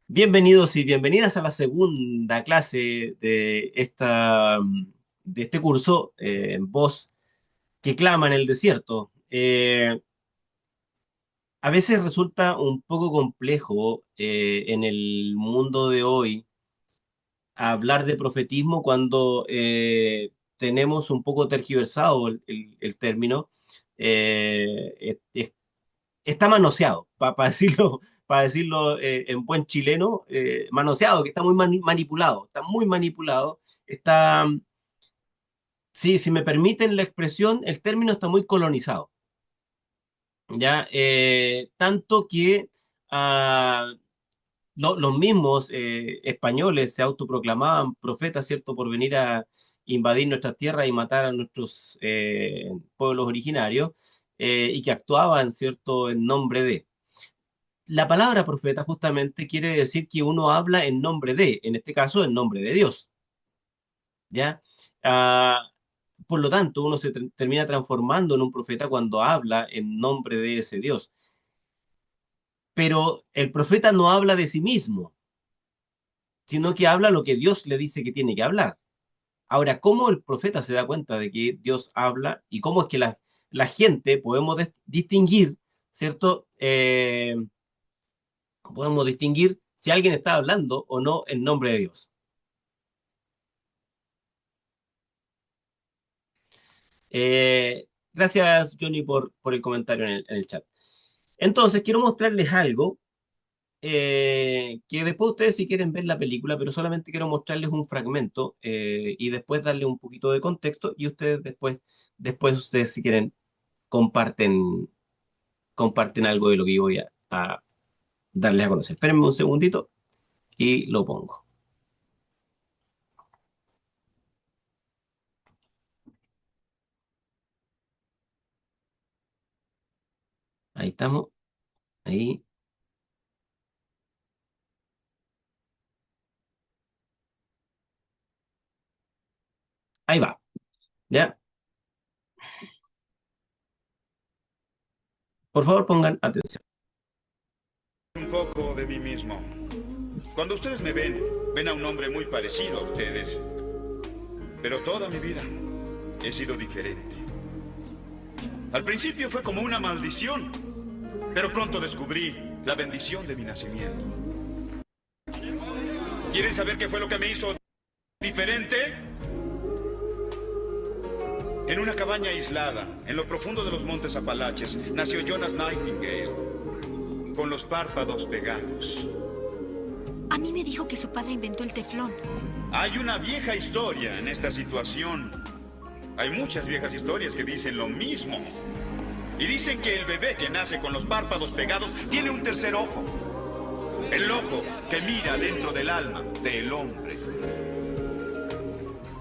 Bienvenidos y bienvenidas a la segunda clase de este curso, Voz que clama en el desierto. A veces resulta un poco complejo en el mundo de hoy hablar de profetismo cuando tenemos un poco tergiversado el término. Está manoseado, para decirlo, para decirlo en buen chileno, manoseado, que está muy manipulado, está muy manipulado, está, sí, si me permiten la expresión, el término está muy colonizado, ¿ya? Tanto que ah, los mismos españoles se autoproclamaban profetas, ¿cierto?, por venir a invadir nuestras tierras y matar a nuestros pueblos originarios, y que actuaban, ¿cierto?, en nombre de... La palabra profeta justamente quiere decir que uno habla en nombre de, en este caso, en nombre de Dios, ¿ya? Ah, por lo tanto, uno se termina transformando en un profeta cuando habla en nombre de ese Dios. Pero el profeta no habla de sí mismo, sino que habla lo que Dios le dice que tiene que hablar. Ahora, ¿cómo el profeta se da cuenta de que Dios habla y cómo es que la gente podemos distinguir, ¿cierto? Podemos distinguir si alguien está hablando o no en nombre de Dios. Gracias, Johnny, por el comentario en el chat. Entonces, quiero mostrarles algo que después ustedes si quieren ver la película, pero solamente quiero mostrarles un fragmento y después darle un poquito de contexto y ustedes después ustedes si quieren comparten algo de lo que yo voy a darles a conocer. Espérenme un segundito y lo pongo. Ahí estamos, ahí, ahí va, ¿ya? Por favor pongan atención. Un poco de mí mismo. Cuando ustedes me ven, ven a un hombre muy parecido a ustedes. Pero toda mi vida he sido diferente. Al principio fue como una maldición, pero pronto descubrí la bendición de mi nacimiento. ¿Quieren saber qué fue lo que me hizo diferente? En una cabaña aislada, en lo profundo de los montes Apalaches, nació Jonas Nightingale, con los párpados pegados. A mí me dijo que su padre inventó el teflón. Hay una vieja historia en esta situación. Hay muchas viejas historias que dicen lo mismo. Y dicen que el bebé que nace con los párpados pegados tiene un tercer ojo. El ojo que mira dentro del alma del hombre.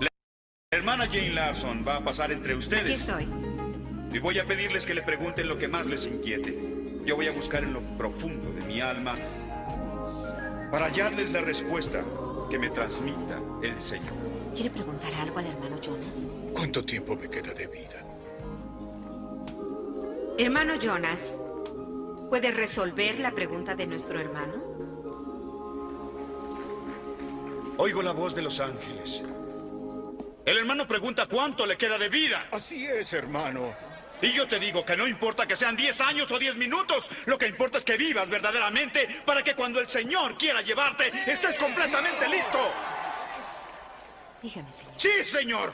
La hermana Jane Larson va a pasar entre Aquí ustedes. estoy. Y voy a pedirles que le pregunten lo que más les inquiete. Yo voy a buscar en lo profundo de mi alma para hallarles la respuesta que me transmita el Señor. ¿Quiere preguntar algo al hermano Jonas? ¿Cuánto tiempo me queda de vida? Hermano Jonas, ¿puede resolver la pregunta de nuestro hermano? Oigo la voz de los ángeles. El hermano pregunta cuánto le queda de vida. Así es, hermano. Y yo te digo que no importa que sean 10 años o 10 minutos. Lo que importa es que vivas verdaderamente para que cuando el Señor quiera llevarte, estés completamente listo. Dígame, señor. ¡Sí, Señor!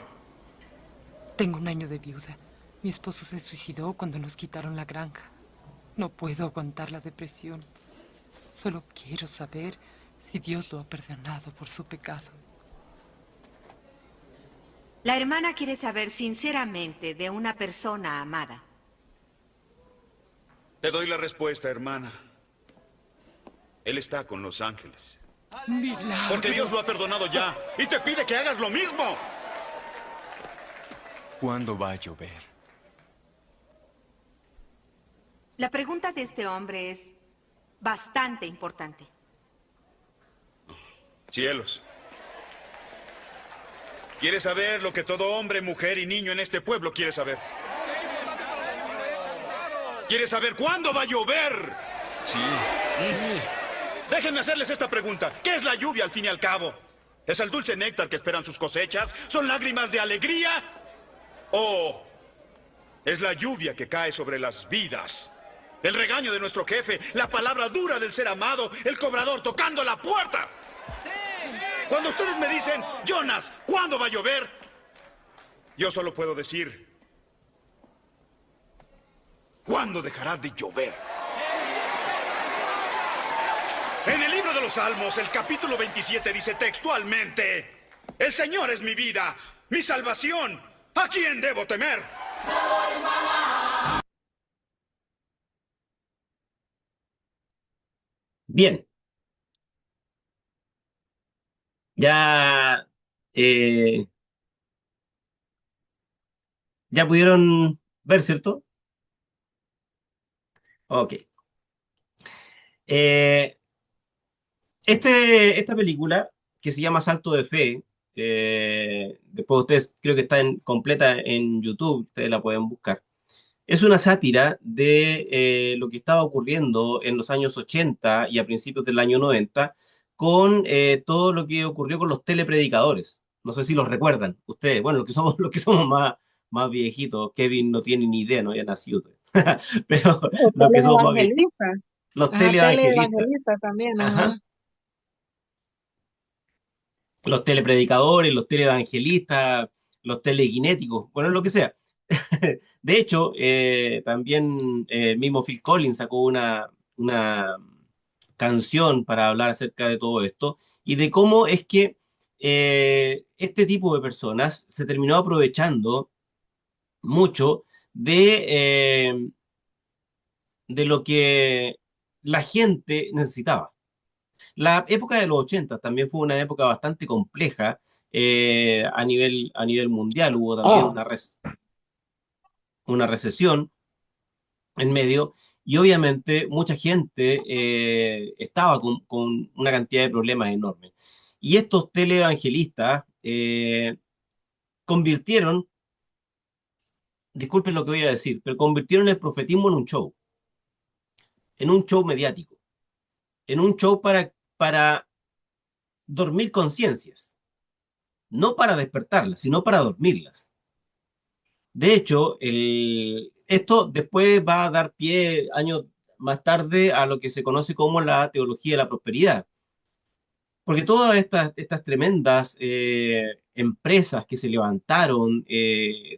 Tengo un año de viuda. Mi esposo se suicidó cuando nos quitaron la granja. No puedo aguantar la depresión. Solo quiero saber si Dios lo ha perdonado por su pecado. La hermana quiere saber sinceramente de una persona amada. Te doy la respuesta, hermana. Él está con los ángeles. Milagro. Porque Dios lo ha perdonado ya y te pide que hagas lo mismo. ¿Cuándo va a llover? La pregunta de este hombre es bastante importante. Cielos. ¿Quieres saber lo que todo hombre, mujer y niño en este pueblo quiere saber? ¿Quieres saber cuándo va a llover? Sí, sí. Déjenme hacerles esta pregunta. ¿Qué es la lluvia al fin y al cabo? ¿Es el dulce néctar que esperan sus cosechas? ¿Son lágrimas de alegría? ¿O es la lluvia que cae sobre las vidas? El regaño de nuestro jefe, la palabra dura del ser amado, el cobrador tocando la puerta. Cuando ustedes me dicen, Jonas, ¿cuándo va a llover? Yo solo puedo decir, ¿cuándo dejará de llover? En el libro de los Salmos, el capítulo 27 dice textualmente, el Señor es mi vida, mi salvación. ¿A quién debo temer? Bien, ya, eh, ya pudieron ver, ¿cierto? Ok. Eh, esta película, que se llama Salto de Fe, después ustedes creo que está completa en YouTube, ustedes la pueden buscar. Es una sátira de lo que estaba ocurriendo en los años 80 y a principios del año 90 con todo lo que ocurrió con los telepredicadores. No sé si los recuerdan ustedes. Bueno, los que somos más viejitos, Kevin no tiene ni idea, no había nacido todavía. Pero O los que somos más viejitos, televangelista. los Ajá, televangelistas, televangelista también, ajá, ajá. los telepredicadores, los televangelistas, los telequinéticos, bueno, lo que sea. De hecho, también el mismo Phil Collins sacó una canción para hablar acerca de todo esto y de cómo es que este tipo de personas se terminó aprovechando mucho de lo que la gente necesitaba. La época de los 80 también fue una época bastante compleja a nivel mundial. Hubo también una recesión en medio y obviamente mucha gente estaba con una cantidad de problemas enormes. Y estos televangelistas convirtieron, disculpen lo que voy a decir, pero convirtieron el profetismo en un show mediático, en un show para dormir conciencias, no para despertarlas, sino para dormirlas. De hecho, esto después va a dar pie años más tarde a lo que se conoce como la teología de la prosperidad. Porque todas estas tremendas empresas que se levantaron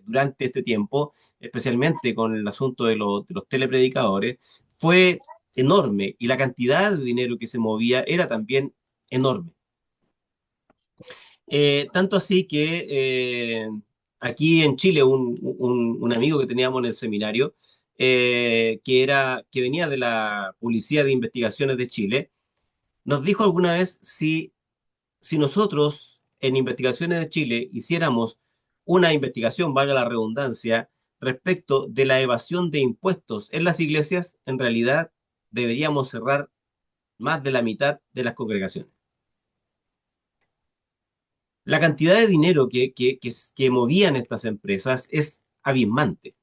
durante este tiempo, especialmente con el asunto de los telepredicadores, fue enorme y la cantidad de dinero que se movía era también enorme. Tanto así que aquí en Chile un amigo que teníamos en el seminario, que venía de la Policía de Investigaciones de Chile, nos dijo alguna vez si nosotros en Investigaciones de Chile hiciéramos una investigación, valga la redundancia, respecto de la evasión de impuestos en las iglesias, en realidad deberíamos cerrar más de la mitad de las congregaciones. La cantidad de dinero que movían estas empresas es abismante,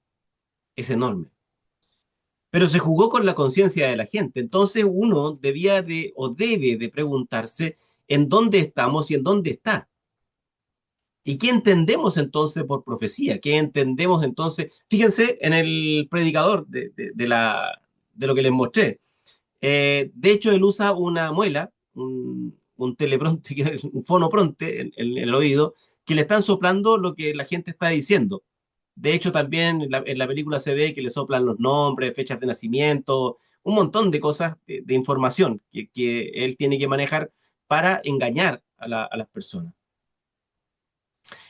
es enorme. Pero se jugó con la conciencia de la gente. Entonces uno debía de o debe de preguntarse en dónde estamos y en dónde está. ¿Y qué entendemos entonces por profecía? ¿Qué entendemos entonces? Fíjense en el predicador de lo que les mostré. De hecho, él usa una muela, un telepronte, que es un fonopronte en el oído, que le están soplando lo que la gente está diciendo. De hecho, también en la película se ve que le soplan los nombres, fechas de nacimiento, un montón de cosas, de información que él tiene que manejar para engañar a las personas.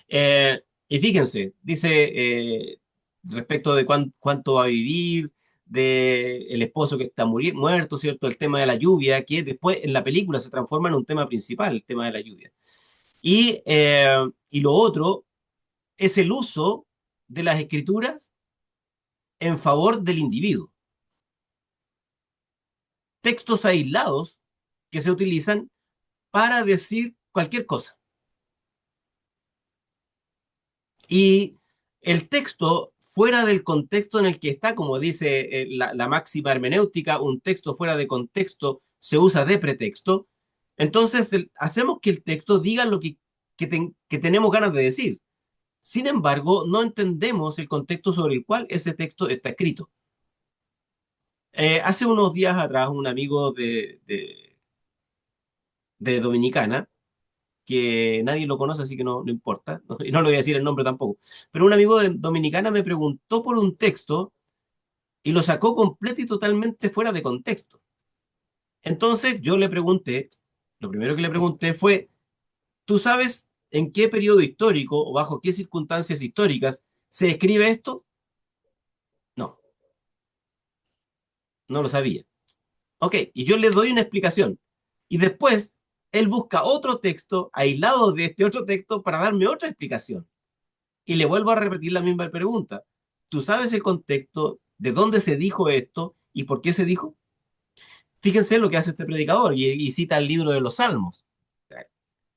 Y fíjense, dice respecto de cuánto va a vivir, de el esposo que está muerto, ¿cierto? El tema de la lluvia, que después en la película se transforma en un tema principal, el tema de la lluvia. Y lo otro es el uso de las escrituras en favor del individuo. Textos aislados que se utilizan para decir cualquier cosa. Y el texto fuera del contexto en el que está, como dice la máxima hermenéutica, un texto fuera de contexto se usa de pretexto, entonces hacemos que el texto diga lo que tenemos ganas de decir. Sin embargo, no entendemos el contexto sobre el cual ese texto está escrito. Hace unos días atrás, un amigo de Dominicana, que nadie lo conoce, así que no importa, y no le voy a decir el nombre tampoco, pero un amigo de Dominicana me preguntó por un texto y lo sacó completo y totalmente fuera de contexto. Entonces yo le pregunté, lo primero que le pregunté fue, ¿tú sabes en qué periodo histórico o bajo qué circunstancias históricas se escribe esto? No, no lo sabía. Ok, y yo le doy una explicación. Y después él busca otro texto aislado de este otro texto para darme otra explicación. Y le vuelvo a repetir la misma pregunta. ¿Tú sabes el contexto de dónde se dijo esto y por qué se dijo? Fíjense lo que hace este predicador y cita el libro de los Salmos.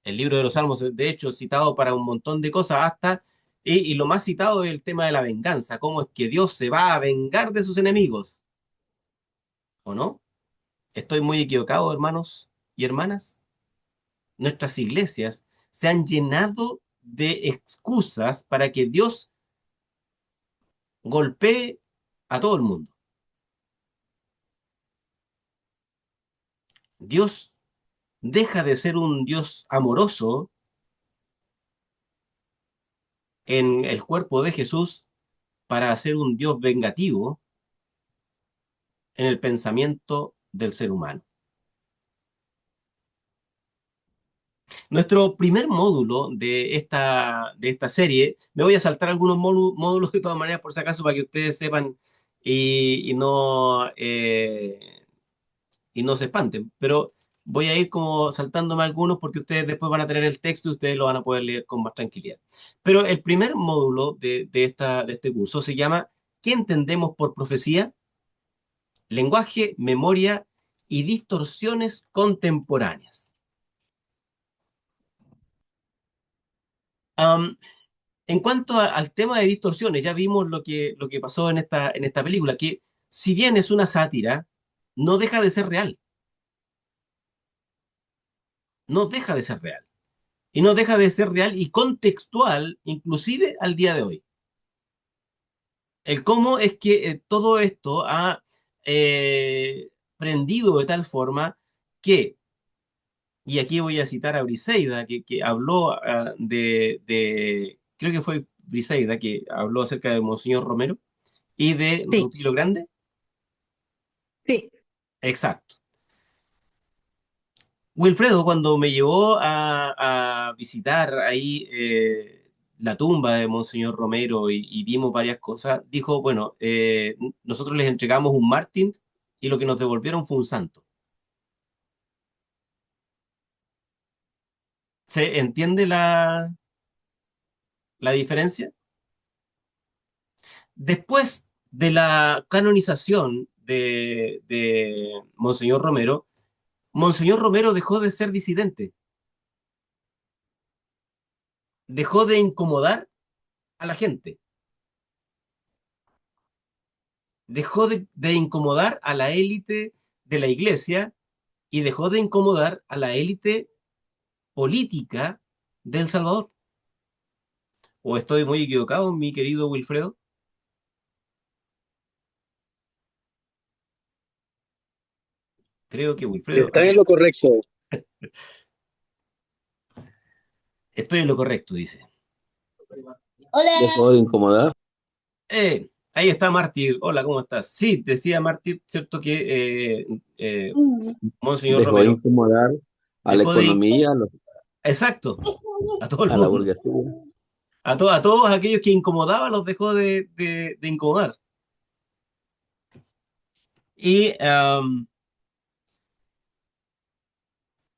El libro de los Salmos es, de hecho, citado para un montón de cosas hasta, y lo más citado es el tema de la venganza, cómo es que Dios se va a vengar de sus enemigos, ¿o no? ¿Estoy muy equivocado, hermanos y hermanas? Nuestras iglesias se han llenado de excusas para que Dios golpee a todo el mundo. Dios deja de ser un Dios amoroso en el cuerpo de Jesús para ser un Dios vengativo en el pensamiento del ser humano. Nuestro primer módulo de esta serie, me voy a saltar algunos módulos de todas maneras por si acaso para que ustedes sepan y y no se espanten, pero voy a ir como saltándome algunos porque ustedes después van a tener el texto y ustedes lo van a poder leer con más tranquilidad. Pero el primer módulo de este curso se llama ¿Qué entendemos por profecía? Lenguaje, memoria y distorsiones contemporáneas. Am, en cuanto al tema de distorsiones, ya vimos lo que pasó en esta película, que si bien es una sátira, no deja de ser real, no deja de ser real. Y no deja de ser real y contextual, inclusive al día de hoy. El cómo es que todo esto ha prendido de tal forma que, y aquí voy a citar a Briseida, que habló creo que fue Briseida, que habló acerca de Monseñor Romero y de Sí, Rutilo Grande. sí. Exacto. Wilfredo, cuando me llevó a visitar ahí la tumba de Monseñor Romero y vimos varias cosas, dijo, bueno, nosotros les entregamos un mártir y lo que nos devolvieron fue un santo. ¿Se entiende la diferencia? Después de la canonización de Monseñor Romero dejó de ser disidente, dejó de incomodar a la gente, dejó de incomodar a la élite de la iglesia y dejó de incomodar a la élite política de El Salvador. ¿O estoy muy equivocado, mi querido Wilfredo? Creo que Wilfredo. Está en lo correcto. Estoy en lo correcto, dice. Dejó de incomodar Ahí está Mártir. Hola, ¿cómo estás? Sí, decía Mártir, ¿cierto? Que Monseñor dejó de Romero incomodar a la dejó de... economía, Exacto, a todo el a la mundo. burguesía. A todos aquellos que incomodaban los dejó de incomodar. Y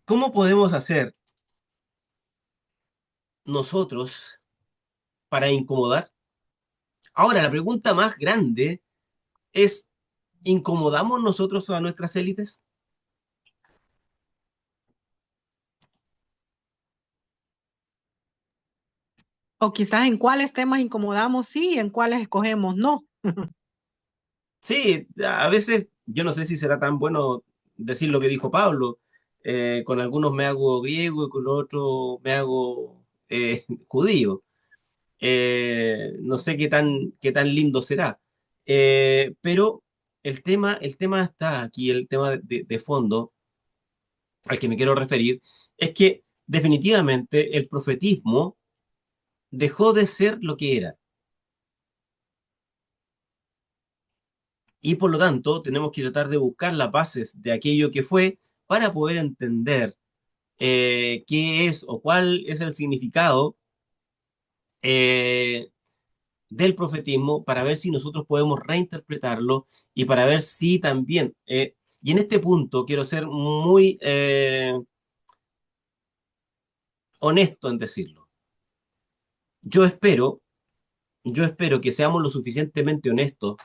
¿cómo podemos hacer nosotros para incomodar? Ahora, la pregunta más grande es, ¿incomodamos nosotros a nuestras élites? O quizás en cuáles temas incomodamos sí y en cuáles escogemos no. Sí, a veces yo no sé si será tan bueno decir lo que dijo Pablo, con algunos me hago griego y con otros me hago judío. No sé qué tan lindo será. Pero el tema está aquí, el tema de fondo al que me quiero referir, es que definitivamente el profetismo dejó de ser lo que era. Y por lo tanto, tenemos que tratar de buscar las bases de aquello que fue para poder entender qué es o cuál es el significado eh, del profetismo para ver si nosotros podemos reinterpretarlo y para ver si también, y en este punto quiero ser muy honesto en decirlo. Yo espero, yo espero que seamos lo suficientemente honestos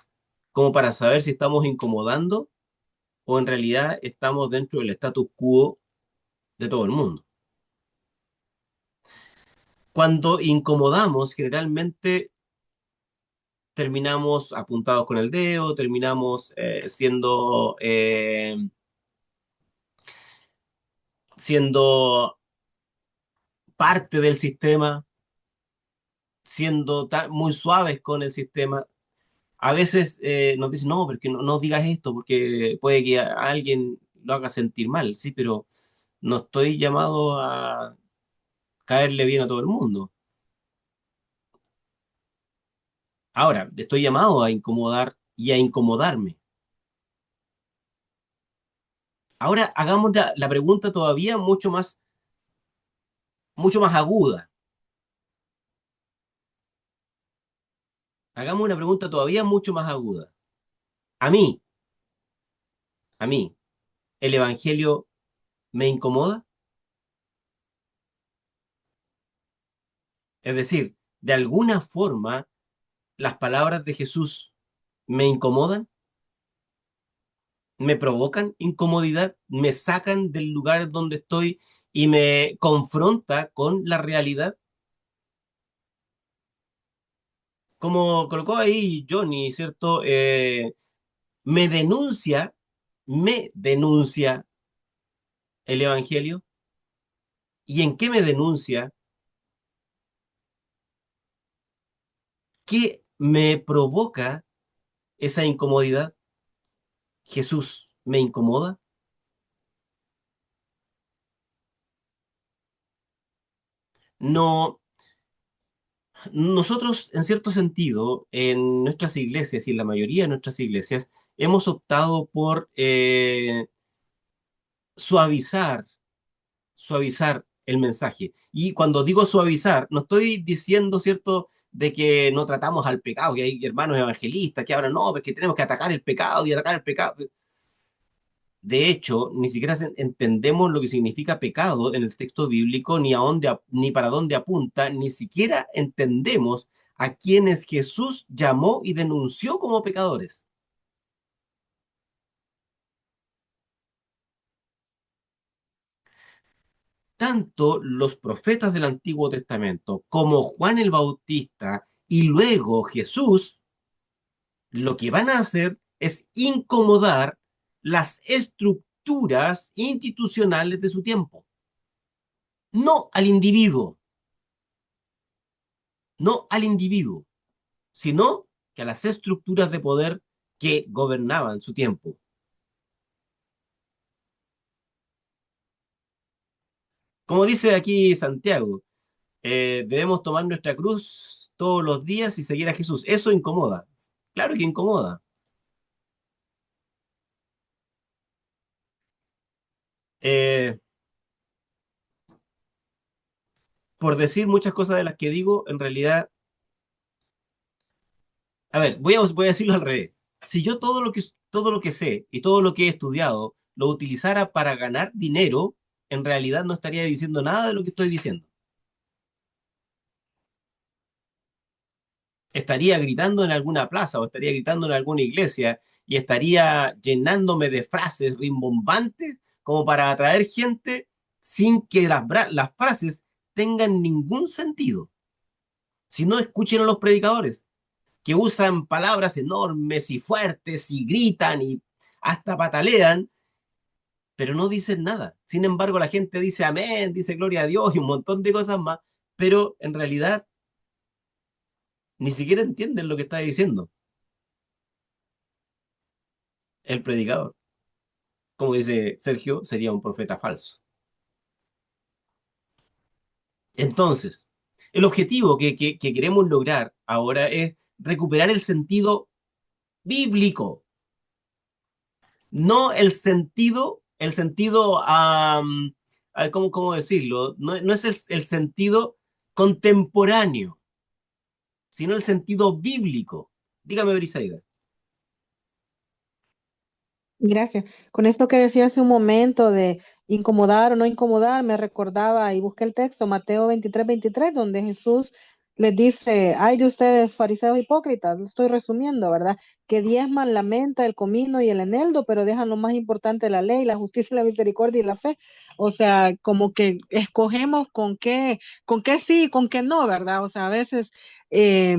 como para saber si estamos incomodando o en realidad estamos dentro del status quo de todo el mundo. Cuando incomodamos, generalmente terminamos apuntados con el dedo, terminamos siendo parte del sistema, siendo muy suaves con el sistema. A veces nos dicen, no, porque no digas esto, porque puede que a alguien lo haga sentir mal, sí, pero no estoy llamado a caerle bien a todo el mundo. Ahora, estoy llamado a incomodar y a incomodarme. Ahora hagamos la pregunta todavía mucho más aguda. Hagamos una pregunta todavía mucho más aguda. A mí, a mí, ¿el Evangelio me incomoda? Es decir, de alguna forma, las palabras de Jesús me incomodan, me provocan incomodidad, me sacan del lugar donde estoy y me confronta con la realidad. Como colocó ahí Johnny, ¿cierto? Me denuncia, me denuncia el Evangelio. ¿Y en qué me denuncia? ¿Qué me provoca esa incomodidad? ¿Jesús me incomoda? No, nosotros, en cierto sentido, en nuestras iglesias y en la mayoría de nuestras iglesias, hemos optado por suavizar, suavizar el mensaje. Y cuando digo suavizar, no estoy diciendo, ¿cierto?, de que no tratamos al pecado, que hay hermanos evangelistas que hablan, no, porque tenemos que atacar el pecado y atacar el pecado. De hecho, ni siquiera entendemos lo que significa pecado en el texto bíblico, ni a dónde, ni para dónde apunta, ni siquiera entendemos a quienes Jesús llamó y denunció como pecadores. Tanto los profetas del Antiguo Testamento como Juan el Bautista y luego Jesús, lo que van a hacer es incomodar las estructuras institucionales de su tiempo, no al individuo, no al individuo, sino que a las estructuras de poder que gobernaban su tiempo. Como dice aquí Santiago, debemos tomar nuestra cruz todos los días y seguir a Jesús. Eso incomoda. Claro que incomoda. Eh, por decir muchas cosas de las que digo, en realidad, a ver, voy a decirlo al revés. Si yo todo lo que sé y todo lo que he estudiado lo utilizara para ganar dinero, en realidad no estaría diciendo nada de lo que estoy diciendo. Estaría gritando en alguna plaza o estaría gritando en alguna iglesia y estaría llenándome de frases rimbombantes como para atraer gente sin que las frases tengan ningún sentido. Si no, escuchen a los predicadores que usan palabras enormes y fuertes y gritan y hasta patalean pero no dicen nada. Sin embargo, la gente dice amén, dice gloria a Dios y un montón de cosas más, pero en realidad ni siquiera entienden lo que está diciendo el predicador. Como dice Sergio, sería un profeta falso. Entonces, el objetivo que queremos lograr ahora es recuperar el bíblico, no el sentido, ¿cómo decirlo? No, no es el sentido contemporáneo, sino el sentido bíblico. Dígame, Brisaida. Gracias. Con esto que decía hace un momento de incomodar o no incomodar, me recordaba y busqué el texto, Mateo 23, donde Jesús les dice, ay de ustedes, fariseos hipócritas, lo estoy resumiendo, ¿verdad? Que diezman la menta, el comino y el eneldo, pero dejan lo más importante de la ley, la justicia, la misericordia y la fe. O sea, como que escogemos con qué sí y con qué no, ¿verdad? O sea, a veces... eh,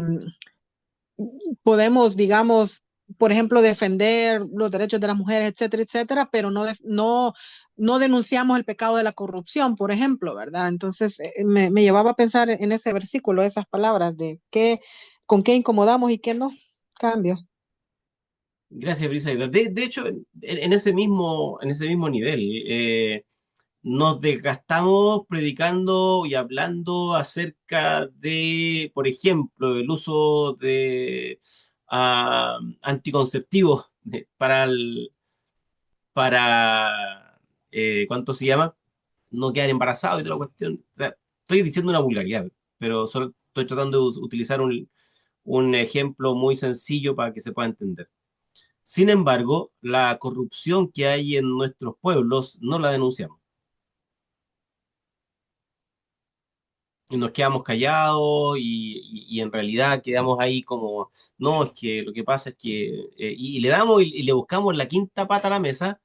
podemos, digamos, por ejemplo, defender los derechos de las mujeres, etcétera, etcétera, pero no denunciamos el pecado de la corrupción, por ejemplo, ¿verdad? Entonces, me llevaba a pensar en ese versículo, esas palabras de con qué incomodamos y qué no. Cambio. Gracias, Brisaida. De hecho, en ese mismo nivel, nos desgastamos predicando y hablando acerca de, por ejemplo, el uso de anticonceptivos para ¿cuánto se llama? No quedar embarazado y toda la cuestión. O sea, estoy diciendo una vulgaridad, pero solo estoy tratando de utilizar un ejemplo muy sencillo para que se pueda entender. Sin embargo, la corrupción que hay en nuestros pueblos no la denunciamos. Y nos quedamos callados y en realidad quedamos ahí como, no, es que lo que pasa es que, y le damos y le buscamos la quinta pata a la mesa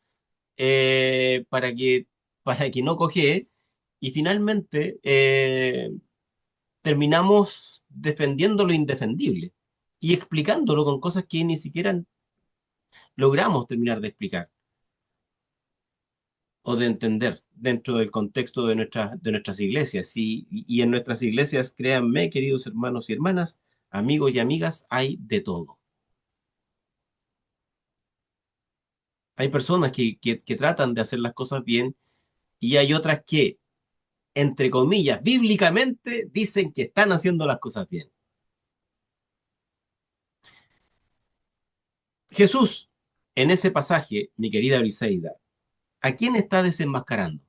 para que no coge y finalmente terminamos defendiendo lo indefendible y explicándolo con cosas que ni siquiera logramos terminar de explicar o de entender dentro del contexto de nuestras iglesias. Y en nuestras iglesias, créanme, queridos hermanos y hermanas, amigos y amigas, hay de todo. Hay personas que tratan de hacer las cosas bien y hay otras que, entre comillas, bíblicamente dicen que están haciendo las cosas bien. Jesús, en ese pasaje, mi querida Briseida, ¿a quién está desenmascarando?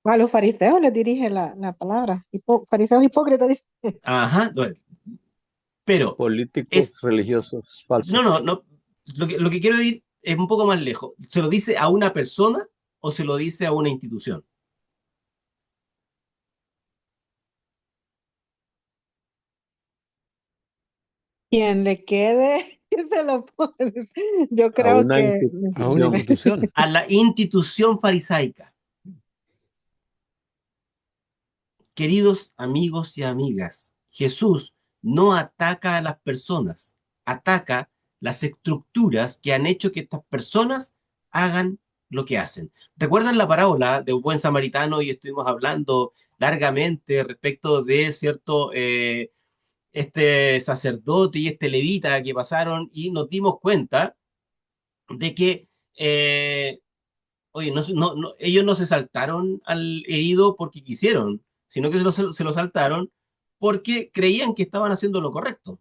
A los fariseos les dirige la palabra. Fariseos hipócritas, dice. Ajá, bueno, pero Políticos es, religiosos no, falsos. no, no, lo que quiero ir es un poco más lejos. ¿Se lo dice a una persona o se lo dice a una institución? Quien le quede, que se lo pones. Yo A creo una que A una institución. institución. A la institución farisaica. Queridos amigos y amigas, Jesús no ataca a las personas, ataca las estructuras que han hecho que estas personas hagan lo que hacen. ¿Recuerdan la parábola de un buen samaritano? Y estuvimos hablando largamente respecto de cierto este sacerdote y este levita que pasaron y nos dimos cuenta de que oye, ellos no se saltaron al herido porque quisieron, sino que se lo saltaron porque creían que estaban haciendo lo correcto.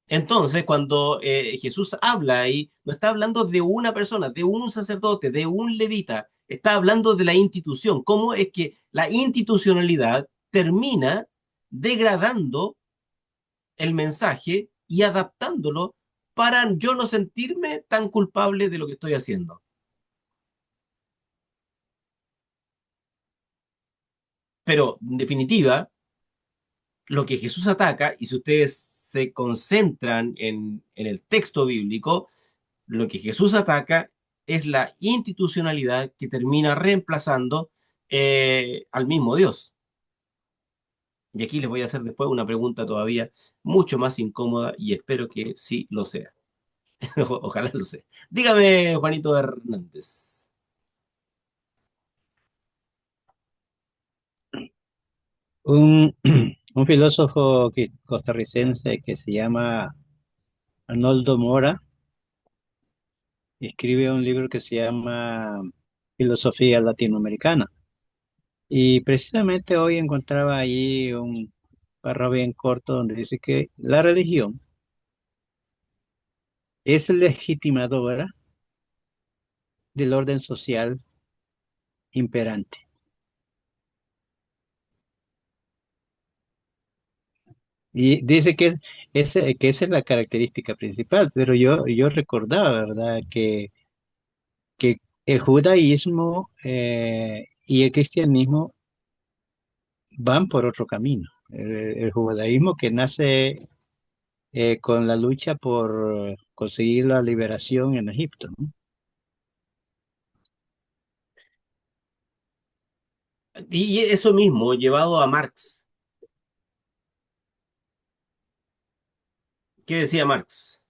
Entonces, cuando Jesús habla ahí, no está hablando de una persona, de un sacerdote, de un levita, está hablando de la institución. ¿Cómo es que la institucionalidad termina degradando el mensaje y adaptándolo para yo no sentirme tan culpable de lo que estoy haciendo? Pero, en definitiva, lo que Jesús ataca, y si ustedes se concentran en el texto bíblico, lo que Jesús ataca es la institucionalidad que termina reemplazando al mismo Dios. Y aquí les voy a hacer después una pregunta todavía mucho más incómoda y espero que sí lo sea. Ojalá lo sea. Dígame, Juanito Hernández. Un, un filósofo costarricense que se llama Arnoldo Mora escribe un libro que se llama Filosofía Latinoamericana. Y precisamente hoy encontraba allí un párrafo bien corto donde dice que la religión es legitimadora del orden social imperante. Y dice que esa es la característica principal, pero yo recordaba, ¿verdad?, que el judaísmo y el cristianismo van por otro camino. El judaísmo que nace con la lucha por conseguir la liberación en Egipto, ¿no? Y eso mismo, llevado a Marx. ¿Qué decía Marx?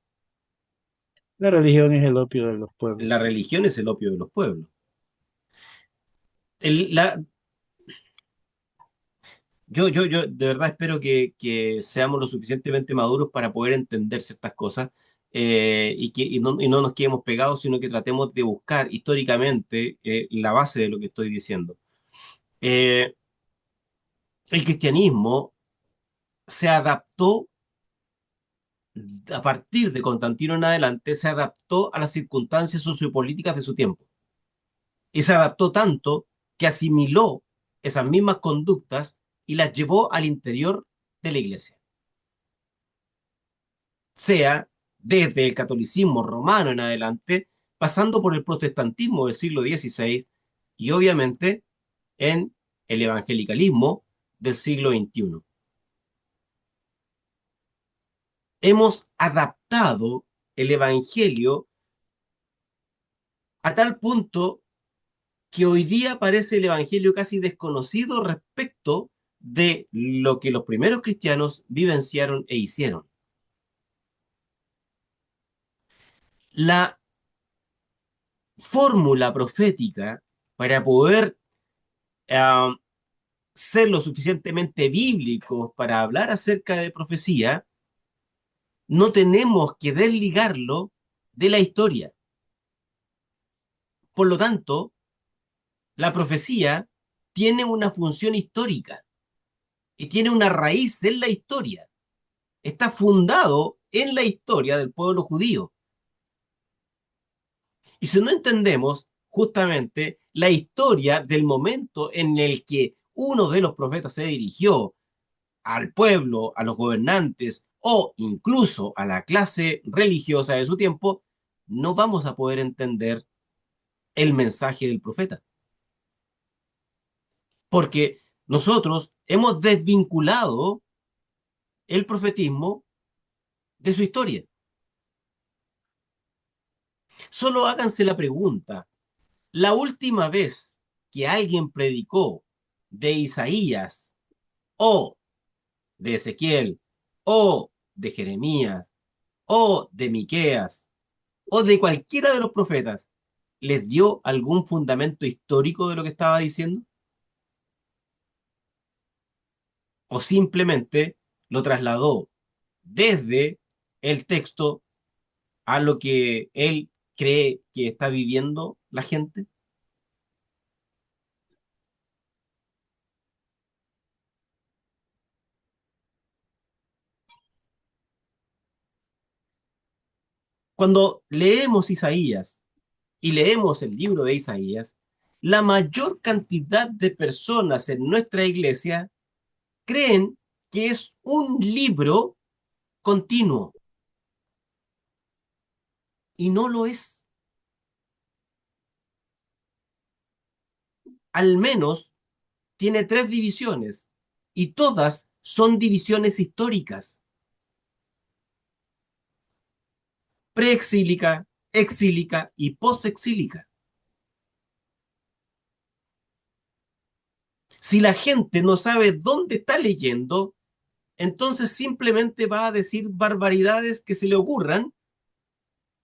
La religión es el opio de los La pueblos. religión es el opio de los pueblos. El- la, yo de verdad espero que seamos lo suficientemente maduros para poder entender ciertas cosas y no nos quedemos pegados, sino que tratemos de buscar históricamente la base de lo que estoy diciendo. Eh, el cristianismo se adaptó a partir de Constantino en adelante, se adaptó a las circunstancias sociopolíticas de su tiempo. Y se adaptó tanto que asimiló esas mismas conductas y las llevó al interior de la iglesia. Sea desde el catolicismo romano en adelante, pasando por el protestantismo del siglo XVI y obviamente en el evangelicalismo del siglo XXI. Hemos adaptado el evangelio a tal punto que hoy día parece el evangelio casi desconocido respecto de lo que los primeros cristianos vivenciaron e hicieron. La fórmula profética para poder uh, ser lo suficientemente bíblicos para hablar acerca de profecía, no tenemos que desligarlo de la historia. Por lo tanto, la profecía tiene una función histórica y tiene una raíz en la historia. Está fundado en la historia del pueblo judío. Y si no entendemos justamente la historia del momento en el que uno de los profetas se dirigió al pueblo, a los gobernantes o incluso a la clase religiosa de su tiempo, no vamos a poder entender el mensaje del profeta. Porque nosotros hemos desvinculado el profetismo de su historia. Solo háganse la pregunta, la última vez que alguien predicó de Isaías o de Ezequiel o de Jeremías o de Miqueas o de cualquiera de los profetas, ¿les dio algún fundamento histórico de lo que estaba diciendo? ¿O simplemente lo trasladó desde el texto a lo que él cree que está viviendo la gente? Cuando leemos Isaías y leemos el libro de Isaías, la mayor cantidad de personas en nuestra iglesia creen que es un libro continuo y no lo es. Al menos tiene tres divisiones y todas son divisiones históricas: preexílica, exílica y posexílica. Si la gente no sabe dónde está leyendo, entonces simplemente va a decir barbaridades que se le ocurran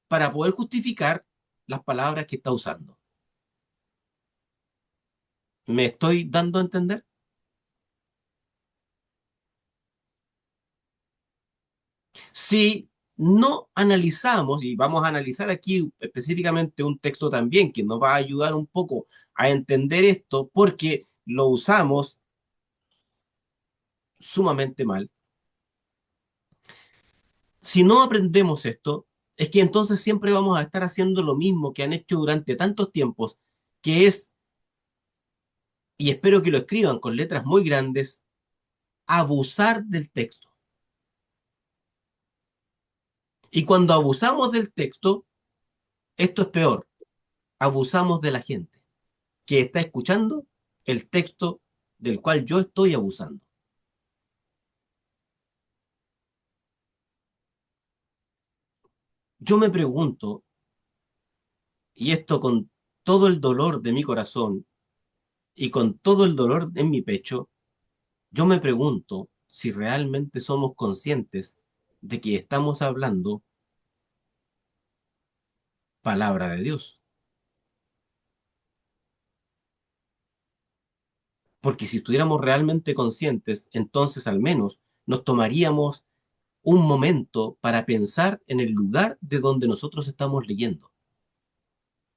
para poder justificar las palabras que está usando. ¿Me estoy dando a entender? Si no analizamos, y vamos a analizar aquí específicamente un texto también que nos va a ayudar un poco a entender esto, porque lo usamos sumamente mal. Si no aprendemos esto, es que entonces siempre vamos a estar haciendo lo mismo que han hecho durante tantos tiempos, que es, y espero que lo escriban con letras muy grandes, abusar del texto. Y cuando abusamos del texto, esto es peor, abusamos de la gente que está escuchando el texto del cual yo estoy abusando. Yo me pregunto, y esto con todo el dolor de mi corazón y con todo el dolor en mi pecho, yo me pregunto si realmente somos conscientes de que estamos hablando palabra de Dios. Porque si estuviéramos realmente conscientes, entonces al menos nos tomaríamos un momento para pensar en el lugar de donde nosotros estamos leyendo.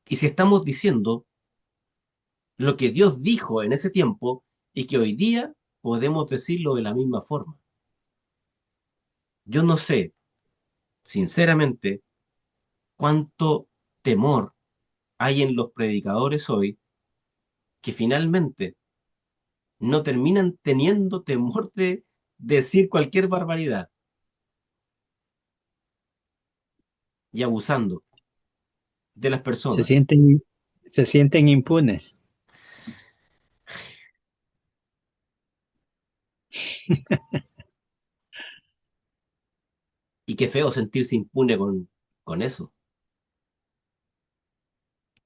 Y si estamos diciendo lo que Dios dijo en ese tiempo y que hoy día podemos decirlo de la misma forma. Yo no sé, sinceramente, cuánto temor hay en los predicadores hoy que finalmente no terminan teniendo temor de decir cualquier barbaridad y abusando de las Se personas. sienten, se sienten impunes. Y qué feo sentirse impune con eso.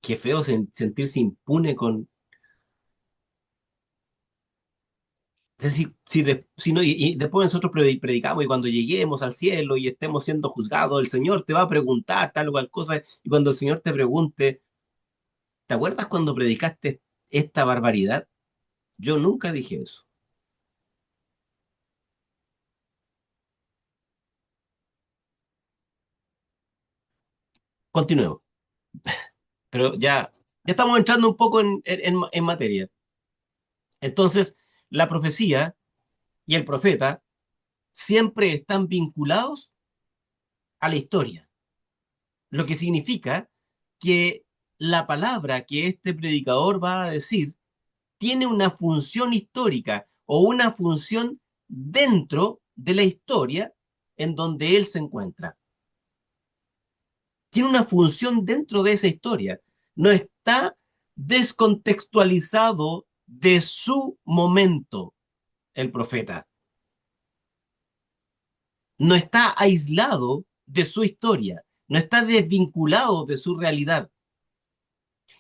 Qué feo sentirse impune con... Es decir, si no, y después nosotros predicamos y cuando lleguemos al cielo y estemos siendo juzgados, el Señor te va a preguntar tal o cual cosa y cuando el Señor te pregunte, ¿te acuerdas cuando predicaste esta barbaridad? Yo nunca dije eso. Continuemos, pero ya estamos entrando un poco en materia. Entonces, la profecía y el profeta siempre están vinculados a la historia, lo que significa que la palabra que este predicador va a decir tiene una función histórica o una función dentro de la historia en donde él se encuentra. Tiene una función dentro de esa historia. No está descontextualizado de su momento el profeta. No está aislado de su historia. No está desvinculado de su realidad.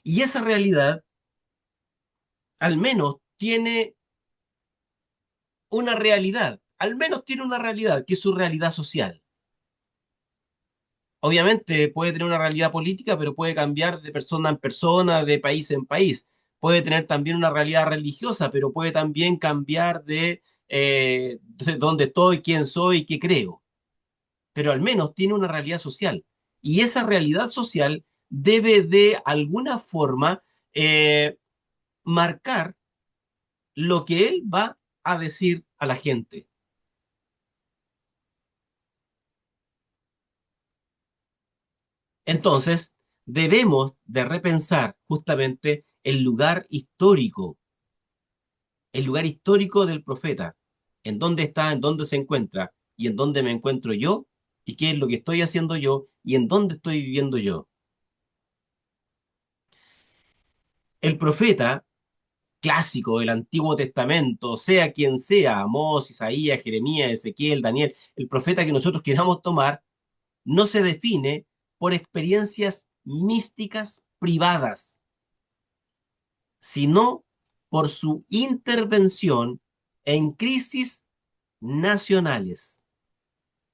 Y esa realidad al menos tiene una realidad, al menos tiene una realidad, que es su realidad social. Obviamente puede tener una realidad política, pero puede cambiar de persona en persona, de país en país. Puede tener también una realidad religiosa, pero puede también cambiar de dónde estoy, quién soy, qué creo. Pero al menos tiene una realidad social. Y esa realidad social debe de alguna forma eh, marcar lo que él va a decir a la gente. Entonces, debemos de repensar justamente el lugar histórico del profeta, en dónde está, en dónde se encuentra y en dónde me encuentro yo y qué es lo que estoy haciendo yo y en dónde estoy viviendo yo. El profeta clásico del Antiguo Testamento, sea quien sea, Amós, Isaías, Jeremías, Ezequiel, Daniel, el profeta que nosotros queramos tomar, no se define por experiencias místicas privadas, sino por su intervención en crisis nacionales,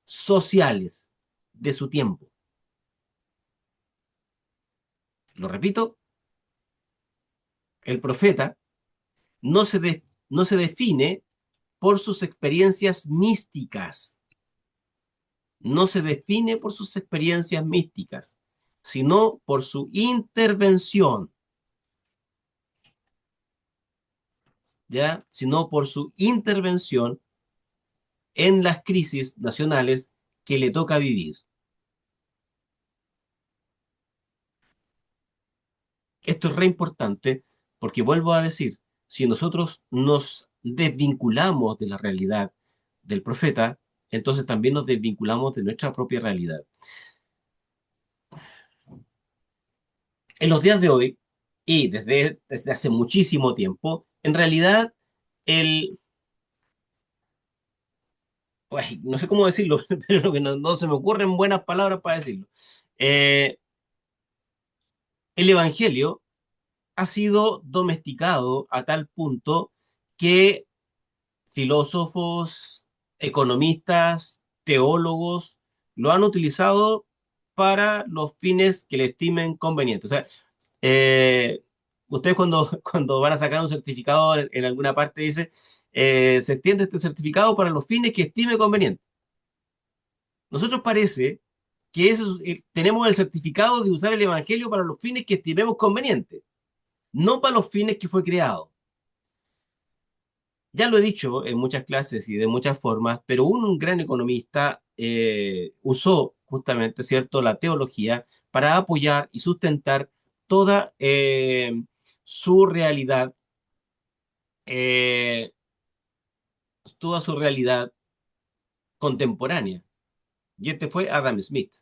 sociales, de su tiempo. Lo repito, el profeta no se define por sus experiencias místicas, no se define por sus experiencias místicas, sino por su intervención, ¿ya? Sino por su intervención en las crisis nacionales que le toca vivir. Esto es re importante porque vuelvo a decir, si nosotros nos desvinculamos de la realidad del profeta, entonces también nos desvinculamos de nuestra propia realidad. En los días de hoy, y desde hace muchísimo tiempo, en realidad el, uy, no sé cómo decirlo, pero que no se me ocurren buenas palabras para decirlo. Eh, el Evangelio ha sido domesticado a tal punto que filósofos, economistas, teólogos lo han utilizado para los fines que le estimen convenientes. O sea, ustedes cuando van a sacar un certificado en alguna parte dice, se extiende este certificado para los fines que estime conveniente. Nosotros parece que tenemos el certificado de usar el Evangelio para los fines que estimemos convenientes, no para los fines que fue creado. Ya lo he dicho en muchas clases y de muchas formas, pero un gran economista usó justamente, ¿cierto?, la teología para apoyar y sustentar toda su realidad, eh, toda su realidad contemporánea. Y este fue Adam Smith.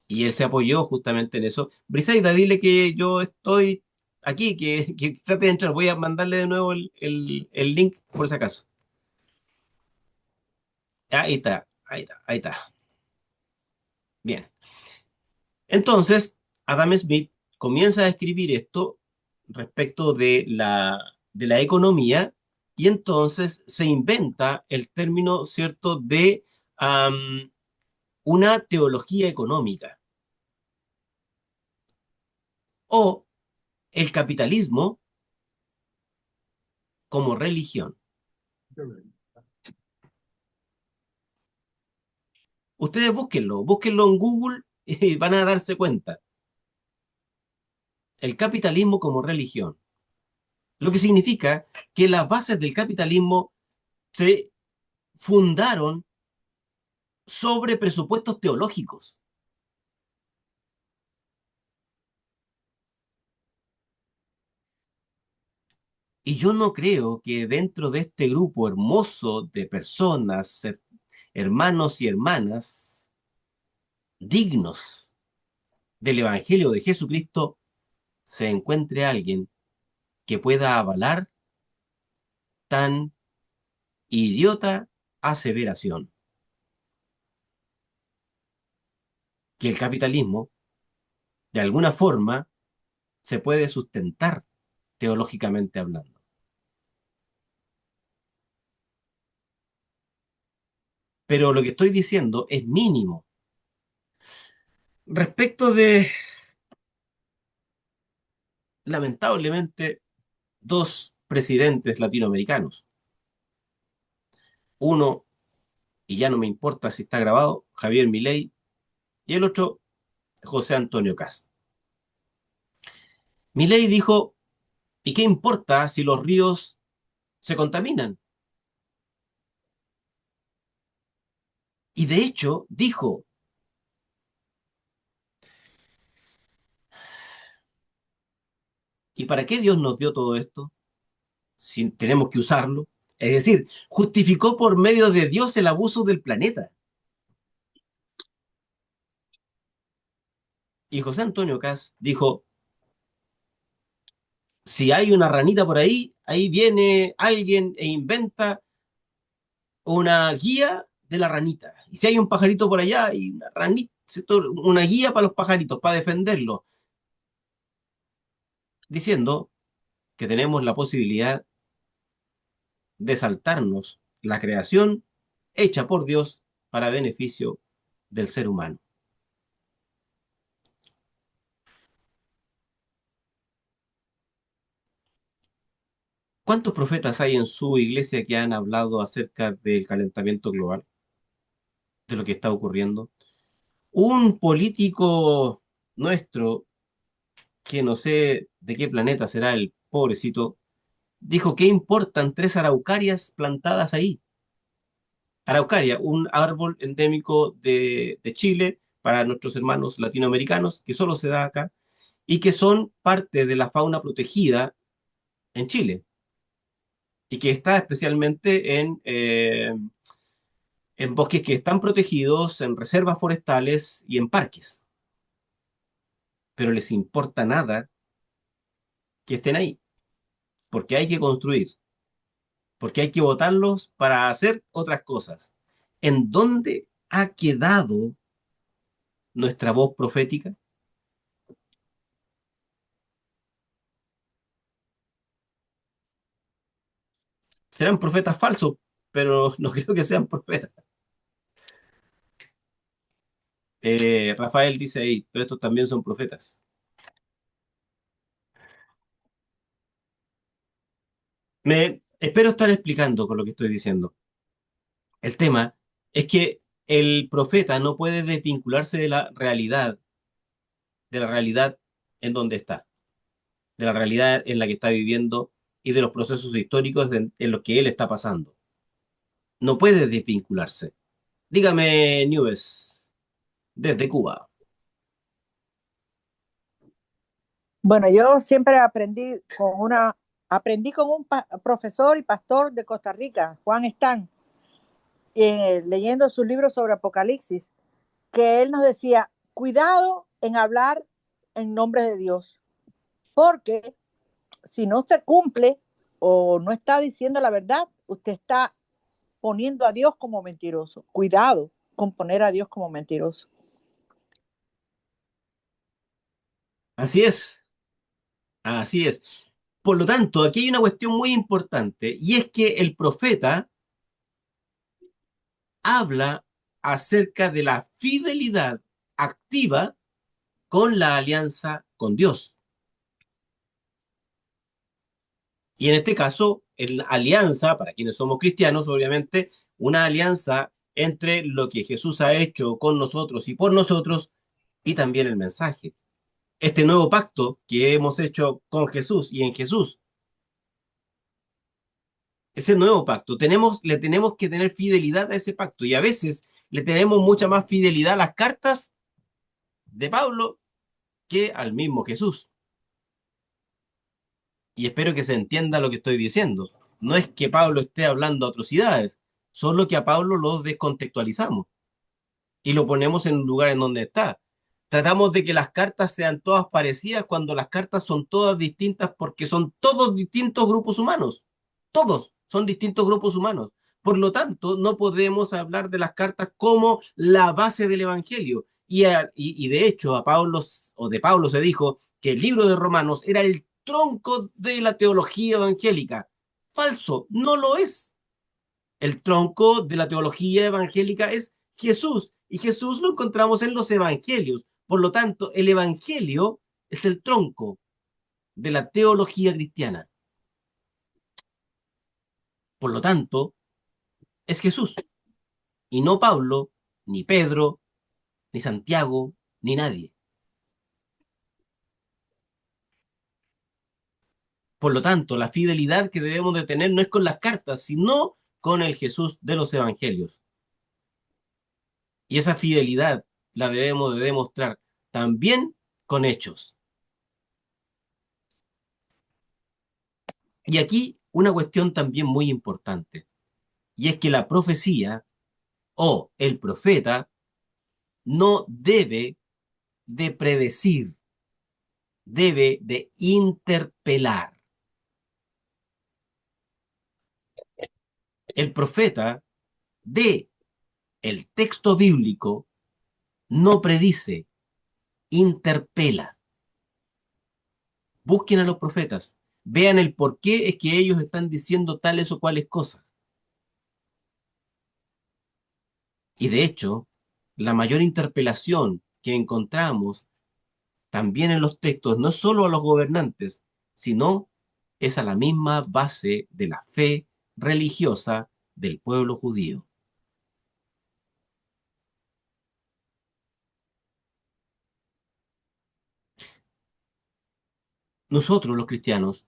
Y él se apoyó justamente en eso. Brisaida, dile que yo estoy aquí, que trate de entrar. Voy a mandarle de nuevo el link por si acaso. Ahí está, ahí está, ahí está. Bien. Entonces, Adam Smith comienza a escribir esto respecto de la economía y entonces se inventa el término, ¿cierto?, de una teología económica o el capitalismo como religión. Ustedes búsquenlo en Google y van a darse cuenta. El capitalismo como religión. Lo que significa que las bases del capitalismo se fundaron sobre presupuestos teológicos. Y yo no creo que dentro de este grupo hermoso de personas, hermanos y hermanas, dignos del Evangelio de Jesucristo, se encuentre alguien que pueda avalar tan idiota aseveración, que el capitalismo, de alguna forma, se puede sustentar teológicamente hablando. Pero lo que estoy diciendo es mínimo. Respecto de, lamentablemente, dos presidentes latinoamericanos. Uno, y ya no me importa si está grabado, Javier Milei, y el otro, José Antonio Kast. Milei dijo, ¿y qué importa si los ríos se contaminan? Y de hecho dijo, ¿y para qué Dios nos dio todo esto si tenemos que usarlo? Es decir, justificó por medio de Dios el abuso del planeta. Y José Antonio Kast dijo, si hay una ranita por ahí, ahí viene alguien e inventa una guía de la ranita. Y si hay un pajarito por allá, hay una ranita, una guía para los pajaritos, para defenderlos. Diciendo que tenemos la posibilidad de saltarnos la creación hecha por Dios para beneficio del ser humano. ¿Cuántos profetas hay en su iglesia que han hablado acerca del calentamiento global, de lo que está ocurriendo? Un político nuestro, que no sé de qué planeta será el pobrecito, dijo que importan 3 araucarias plantadas ahí. Araucaria, un árbol endémico de Chile para nuestros hermanos latinoamericanos, que solo se da acá, y que son parte de la fauna protegida en Chile, y que está especialmente en bosques que están protegidos, en reservas forestales y en parques. Pero les importa nada que estén ahí, porque hay que construir, porque hay que votarlos para hacer otras cosas. ¿En dónde ha quedado nuestra voz profética? Serán profetas falsos, pero no creo que sean profetas. Rafael dice ahí, pero estos también son profetas. Me espero estar explicando con lo que estoy diciendo. El tema es que el profeta no puede desvincularse de la realidad en donde está, de la realidad en la que está viviendo y de los procesos históricos en los que él está pasando. No puede desvincularse. Dígame, Nubes, desde Cuba. Bueno, yo siempre aprendí con un profesor y pastor de Costa Rica, Juan Stan, leyendo su libro sobre Apocalipsis, que él nos decía, cuidado en hablar en nombre de Dios, porque si no se cumple o no está diciendo la verdad, usted está poniendo a Dios como mentiroso. Cuidado con poner a Dios como mentiroso. Así es, así es. Por lo tanto, aquí hay una cuestión muy importante y es que el profeta habla acerca de la fidelidad activa con la alianza con Dios. Y en este caso, en alianza, para quienes somos cristianos, obviamente, una alianza entre lo que Jesús ha hecho con nosotros y por nosotros y también el mensaje. Este nuevo pacto que hemos hecho con Jesús y en Jesús, ese nuevo pacto, le tenemos que tener fidelidad a ese pacto y a veces le tenemos mucha más fidelidad a las cartas de Pablo que al mismo Jesús. Y espero que se entienda lo que estoy diciendo. No es que Pablo esté hablando atrocidades, solo que a Pablo lo descontextualizamos y lo ponemos en un lugar en donde está. Tratamos de que las cartas sean todas parecidas cuando las cartas son todas distintas porque son todos distintos grupos humanos. Todos son distintos grupos humanos. Por lo tanto, no podemos hablar de las cartas como la base del Evangelio. Y de hecho, de Pablo se dijo que el libro de Romanos era el tronco de la teología evangélica. Falso, no lo es. El tronco de la teología evangélica es Jesús, y Jesús lo encontramos en los evangelios. Por lo tanto, el evangelio es el tronco de la teología cristiana. Por lo tanto, es Jesús, y no Pablo, ni Pedro, ni Santiago, ni nadie. Por lo tanto, la fidelidad que debemos de tener no es con las cartas, sino con el Jesús de los evangelios. Y esa fidelidad la debemos de demostrar también con hechos. Y aquí una cuestión también muy importante, y es que la profecía o el profeta no debe de predecir, debe de interpelar. El profeta de el texto bíblico no predice, interpela. Busquen a los profetas, Vean el por qué es que ellos están diciendo tales o cuales cosas. Y de hecho, la mayor interpelación que encontramos también en los textos, no solo a los gobernantes, sino es a la misma base de la fe religiosa del pueblo judío. Nosotros los cristianos,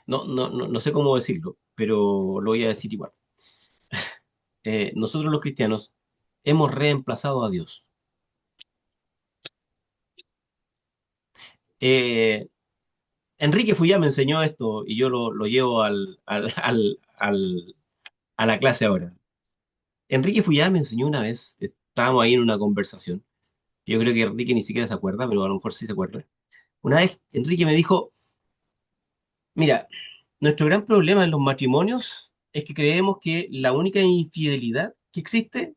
no sé cómo decirlo, pero lo voy a decir igual. Nosotros los cristianos hemos reemplazado a Dios. Eh, Enrique Fuyá me enseñó esto y yo lo llevo a la clase ahora. Enrique Fuyá me enseñó una vez, estábamos ahí en una conversación, yo creo que Enrique ni siquiera se acuerda, pero a lo mejor sí se acuerda. Una vez Enrique me dijo, mira, nuestro gran problema en los matrimonios es que creemos que la única infidelidad que existe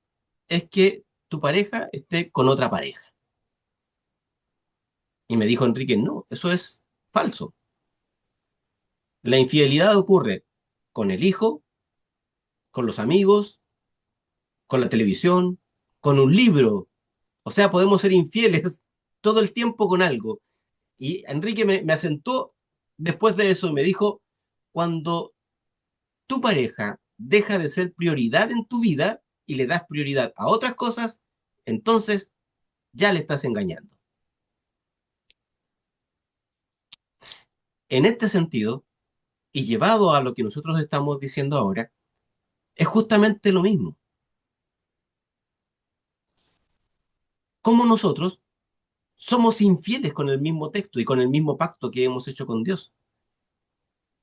es que tu pareja esté con otra pareja. Y me dijo Enrique, no, eso es falso. La infidelidad ocurre con el hijo, con los amigos, con la televisión, con un libro. O sea, podemos ser infieles todo el tiempo con algo. Y Enrique me asentó después de eso y me dijo, cuando tu pareja deja de ser prioridad en tu vida y le das prioridad a otras cosas, entonces ya le estás engañando. En este sentido, y llevado a lo que nosotros estamos diciendo ahora, es justamente lo mismo. Como nosotros somos infieles con el mismo texto y con el mismo pacto que hemos hecho con Dios.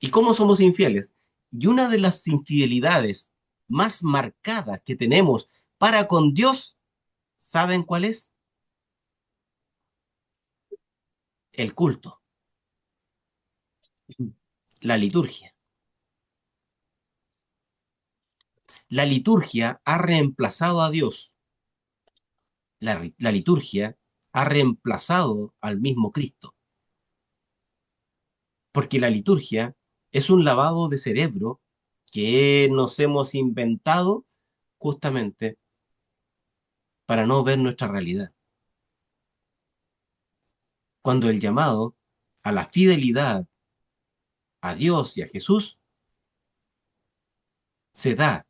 ¿Y cómo somos infieles? Y una de las infidelidades más marcadas que tenemos para con Dios, ¿saben cuál es? El culto, la liturgia. La liturgia ha reemplazado a Dios. La liturgia ha reemplazado al mismo Cristo. Porque la liturgia es un lavado de cerebro que nos hemos inventado justamente para no ver nuestra realidad. Cuando el llamado a la fidelidad a Dios y a Jesús se da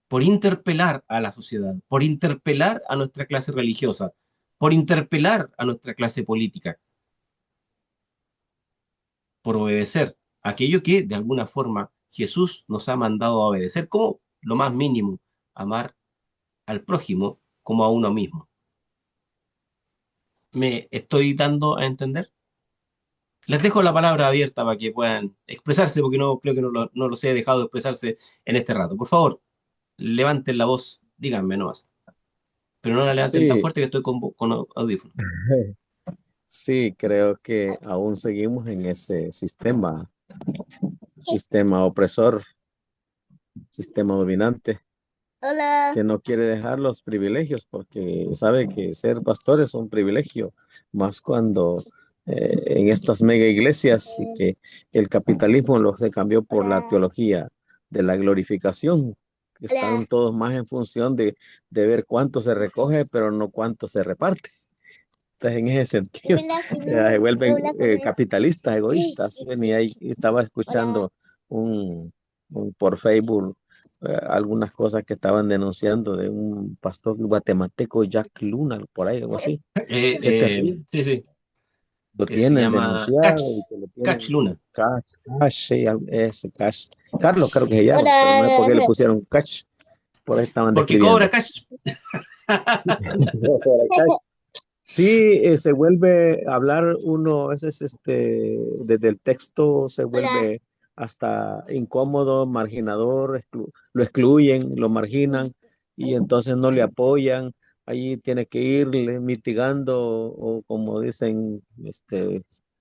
por interpelar a la sociedad, por interpelar a nuestra clase religiosa, por interpelar a nuestra clase política, por obedecer aquello que de alguna forma Jesús nos ha mandado a obedecer, como lo más mínimo, amar al prójimo como a uno mismo. ¿Me estoy dando a entender? Les dejo la palabra abierta para que puedan expresarse, porque no creo que no los he dejado expresarse en este rato. Por favor, levanten la voz, díganme nomás. Pero no la levanten tan Sí, fuerte que estoy con audífonos. sí, creo que aún seguimos en ese sistema opresor, sistema dominante, que no quiere dejar los privilegios porque sabe que ser pastor es un privilegio, más cuando en estas mega iglesias y que el capitalismo lo se cambió por la teología de la glorificación, que están todos más en función de ver cuánto se recoge, pero no cuánto se reparte. Entonces, en ese sentido, se vuelven capitalistas, egoístas. Venía ahí, estaba escuchando por Facebook algunas cosas que estaban denunciando de un pastor guatemalteco, Jack Luna, por ahí, algo así. Es terrible. Sí, sí, Lo se tienen llama denunciado Catch, y que lo Catch tienen Luna. Cash, sí, ese Cash. Carlos, creo que se llama, pero no sé por qué le pusieron Cash. Por ahí estaban Porque cobra describiendo. Catch. Sí, se vuelve a hablar uno, a veces desde el texto se vuelve hasta incómodo, marginador, lo excluyen, lo marginan y entonces no le apoyan. Allí tiene que irle mitigando o como dicen,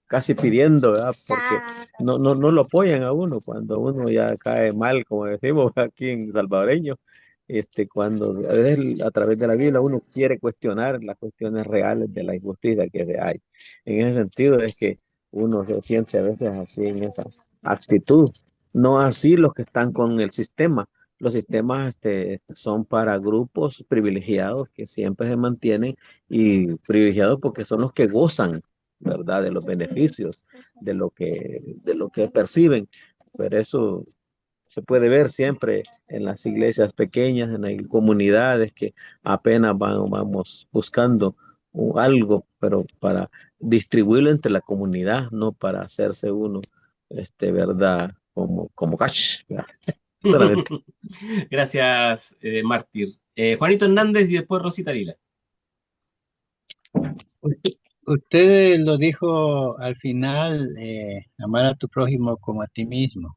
casi pidiendo, ¿verdad? Porque no lo apoyan a uno cuando uno ya cae mal, como decimos aquí en salvadoreño. cuando a veces a través de la Biblia uno quiere cuestionar las cuestiones reales de la injusticia que hay. En ese sentido es que uno se siente a veces así en esa actitud, no así los que están con el sistema. Los sistemas son para grupos privilegiados que siempre se mantienen y privilegiados porque son los que gozan, ¿verdad? De los beneficios, de lo que perciben. Pero eso se puede ver siempre en las iglesias pequeñas, en las comunidades que apenas vamos buscando algo, pero para distribuirlo entre la comunidad, no para hacerse uno, ¿verdad? Como cash, ¿verdad? Solamente. Gracias, Mártir. Juanito Hernández y después Rosita Lila. Usted lo dijo al final, amar a tu prójimo como a ti mismo.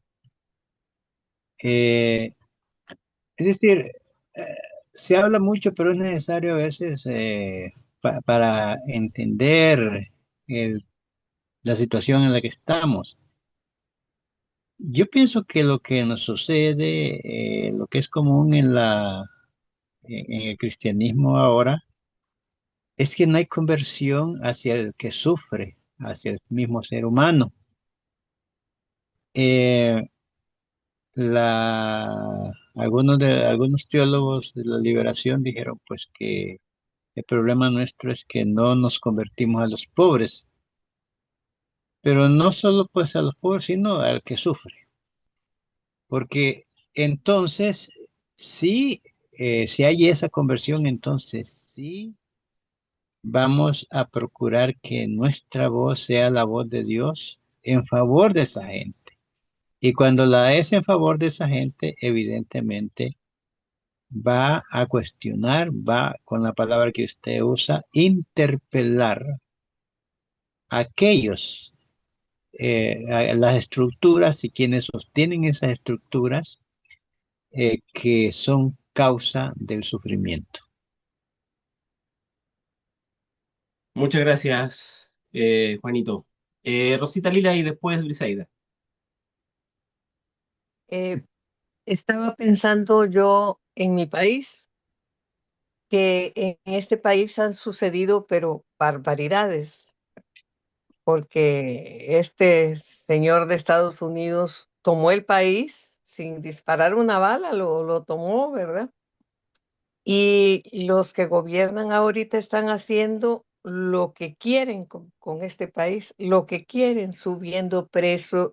Eh, es decir, eh, se habla mucho, pero es necesario a veces para entender el- la situación en la que estamos. Yo pienso que lo que nos sucede, lo que es común en el cristianismo ahora, es que no hay conversión hacia el que sufre, hacia el mismo ser humano. Eh, algunos teólogos de la liberación dijeron pues que el problema nuestro es que no nos convertimos a los pobres, pero no solo pues a los pobres, sino al que sufre, porque entonces sí, si hay esa conversión, entonces sí vamos a procurar que nuestra voz sea la voz de Dios en favor de esa gente. Y cuando la es en favor de esa gente, evidentemente va a cuestionar, va con la palabra que usted usa, interpelar a aquellos, a las estructuras y quienes sostienen esas estructuras que son causa del sufrimiento. Muchas gracias, Juanito. Rosita Lila y después Brisaida. Eh, Estaba pensando yo en mi país, que en este país han sucedido, pero barbaridades, porque este señor de Estados Unidos tomó el país sin disparar una bala, lo tomó, ¿verdad? Y los que gobiernan ahorita están haciendo lo que quieren con este país, lo que quieren, subiendo precios,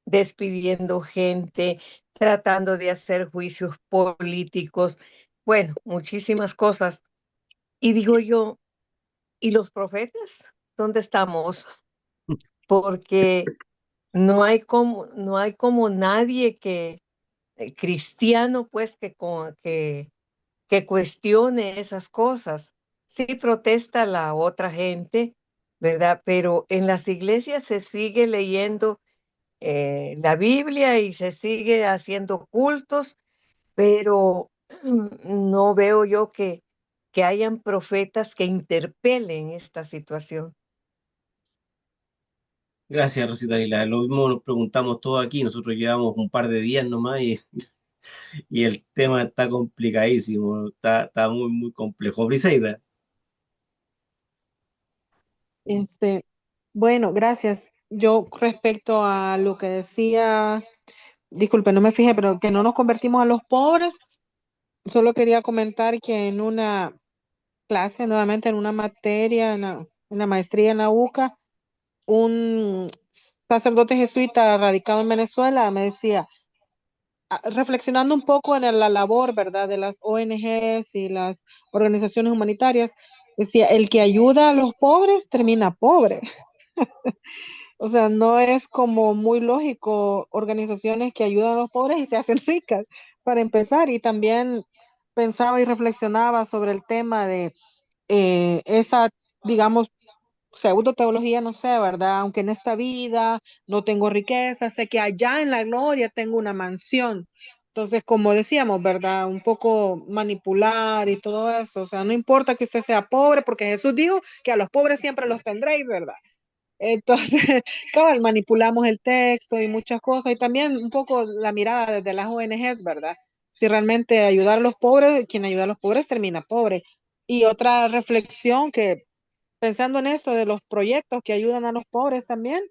despidiendo gente, tratando de hacer juicios políticos, bueno, muchísimas cosas. Y digo yo, ¿y los profetas? ¿Dónde estamos? Porque no hay como nadie que, cristiano, pues, que cuestione esas cosas. Sí protesta la otra gente, ¿verdad? Pero en las iglesias se sigue leyendo la Biblia y se sigue haciendo cultos, pero no veo yo que hayan profetas que interpelen esta situación. Gracias, Rosita Lila. Lo mismo nos preguntamos todos aquí. Nosotros llevamos un par de días nomás y el tema está complicadísimo. Está muy, muy complejo. Brisaida. Este, bueno, gracias. Yo respecto a lo que decía, disculpe, no me fijé, pero que no nos convertimos a los pobres, solo quería comentar que en una clase, nuevamente en una materia, en la maestría en la UCA, un sacerdote jesuita radicado en Venezuela me decía, reflexionando un poco en la labor, ¿verdad?, de las ONGs y las organizaciones humanitarias, decía, el que ayuda a los pobres termina pobre. O sea, no es como muy lógico organizaciones que ayudan a los pobres y se hacen ricas, para empezar. Y también pensaba y reflexionaba sobre el tema de esa, digamos, pseudo teología, no sé, ¿verdad? Aunque en esta vida no tengo riqueza, sé que allá en la gloria tengo una mansión. Entonces, como decíamos, ¿verdad? Un poco manipular y todo eso. O sea, no importa que usted sea pobre, porque Jesús dijo que a los pobres siempre los tendréis, ¿verdad? Entonces, cabal, manipulamos el texto y muchas cosas, y también un poco la mirada desde las ONGs, ¿verdad? Si realmente ayudar a los pobres, quien ayuda a los pobres termina pobre. Y otra reflexión que, pensando en esto de los proyectos que ayudan a los pobres también,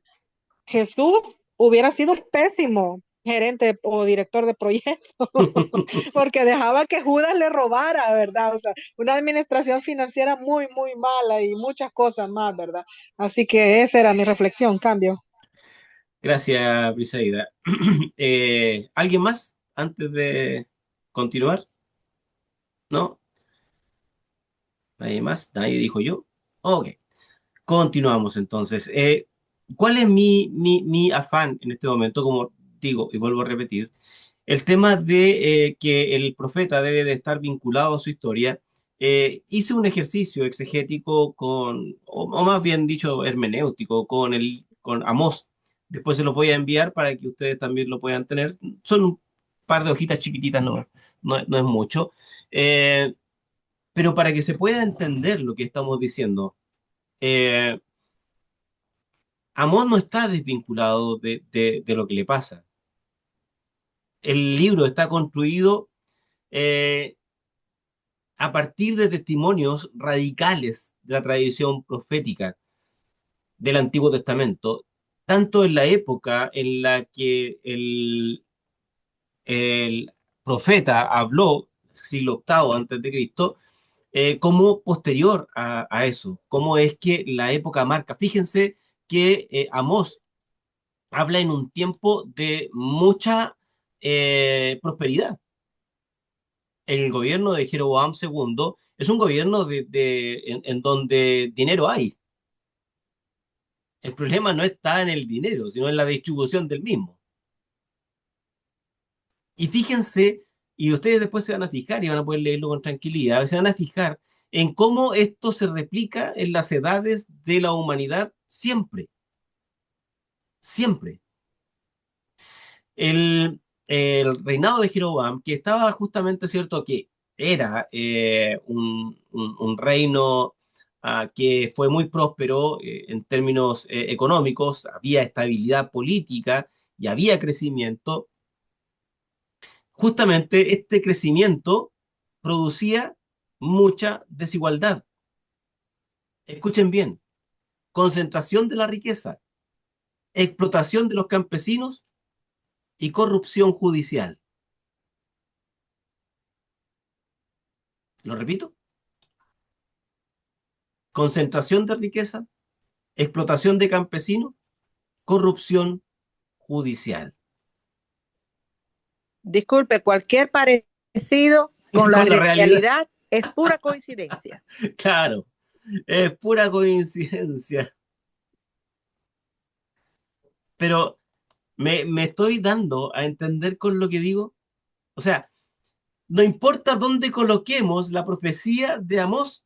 Jesús hubiera sido pésimo gerente o director de proyectos, porque dejaba que Judas le robara, ¿verdad? O sea, una administración financiera muy, muy mala y muchas cosas más, ¿verdad? Así que esa era mi reflexión, cambio. Gracias, Brisaida. ¿Alguien más antes de continuar? ¿No? ¿Nadie más? ¿Nadie dijo yo? Ok, continuamos entonces. ¿Cuál es mi afán en este momento? Como digo y vuelvo a repetir, el tema de que el profeta debe de estar vinculado a su historia. Hice un ejercicio exegético o más bien dicho, hermenéutico, con Amós. Después se los voy a enviar para que ustedes también lo puedan tener. Son un par de hojitas chiquititas, no es mucho. Eh, pero para que se pueda entender lo que estamos diciendo, eh, Amós no está desvinculado de lo que le pasa. El libro está construido eh, a partir de testimonios radicales de la tradición profética del Antiguo Testamento, tanto en la época en la que el profeta habló, siglo octavo antes de Cristo, como posterior a eso, cómo es que la época marca. Fíjense que Amós habla en un tiempo de mucha prosperidad. El gobierno de Jeroboam II es un gobierno en donde dinero hay. El problema no está en el dinero, sino en la distribución del mismo. Y fíjense, y ustedes después se van a fijar y van a poder leerlo con tranquilidad, se van a fijar en cómo esto se replica en las edades de la humanidad siempre, siempre. El reinado de Jeroboam, que estaba justamente cierto que era un reino que fue muy próspero en términos económicos, había estabilidad política y había crecimiento, justamente este crecimiento producía mucha desigualdad. Escuchen bien, concentración de la riqueza, explotación de los campesinos y corrupción judicial. ¿Lo repito? Concentración de riqueza, explotación de campesinos, corrupción judicial. Disculpe, cualquier parecido con la Con la realidad, realidad es pura coincidencia. claro, es pura coincidencia. Pero me estoy dando a entender con lo que digo. O sea, no importa dónde coloquemos la profecía de Amós,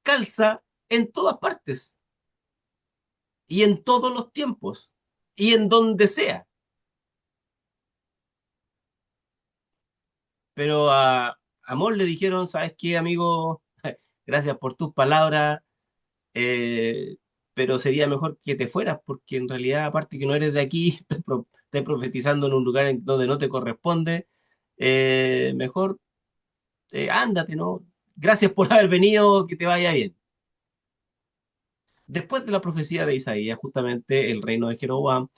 calza en todas partes y en todos los tiempos y en donde sea. Pero a Amós le dijeron, ¿sabes qué, amigo? Gracias por tus palabras, eh, pero sería mejor que te fueras, porque en realidad, aparte que no eres de aquí, estás profetizando en un lugar en donde no te corresponde, mejor ándate, ¿no? Gracias por haber venido, que te vaya bien. Después de la profecía de Isaías, justamente el reino de Jeroboam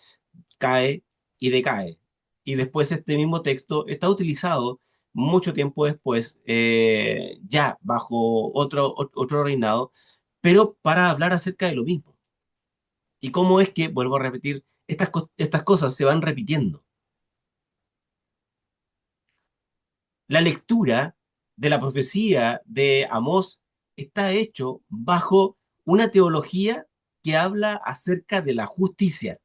cae y decae. Y después este mismo texto está utilizado mucho tiempo después, ya bajo otro reinado, pero para hablar acerca de lo mismo. Y cómo es que, vuelvo a repetir, estas cosas se van repitiendo. La lectura de la profecía de Amós está hecho bajo una teología que habla acerca de la justicia,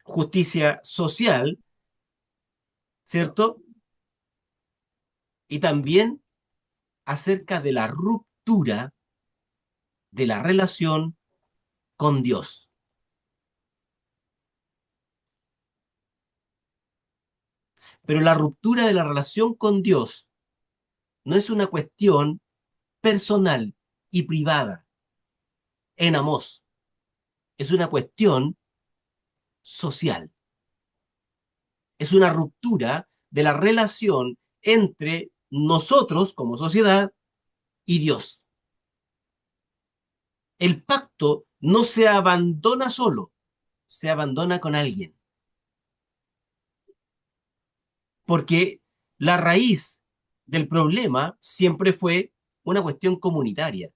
justicia social, ¿cierto? Y también acerca de la ruptura de la relación con Dios. Pero la ruptura de la relación con Dios no es una cuestión personal y privada en Amós, es una cuestión social. Es una ruptura de la relación entre nosotros como sociedad y Dios. El pacto no se abandona solo, se abandona con alguien. Porque la raíz del problema siempre fue una cuestión comunitaria.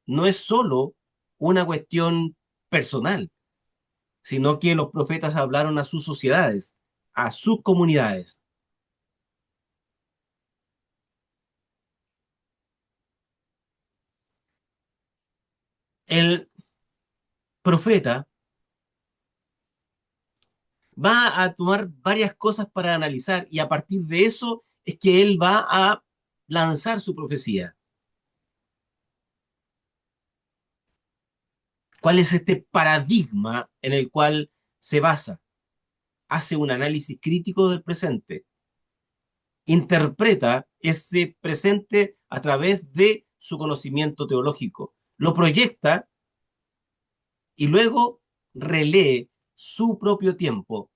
No es solo una cuestión personal, sino que los profetas hablaron a sus sociedades, a sus comunidades. El profeta va a tomar varias cosas para analizar y a partir de eso es que él va a lanzar su profecía. ¿Cuál es este paradigma en el cual se basa? Hace un análisis crítico del presente, interpreta ese presente a través de su conocimiento teológico, lo proyecta y luego relee su propio tiempo.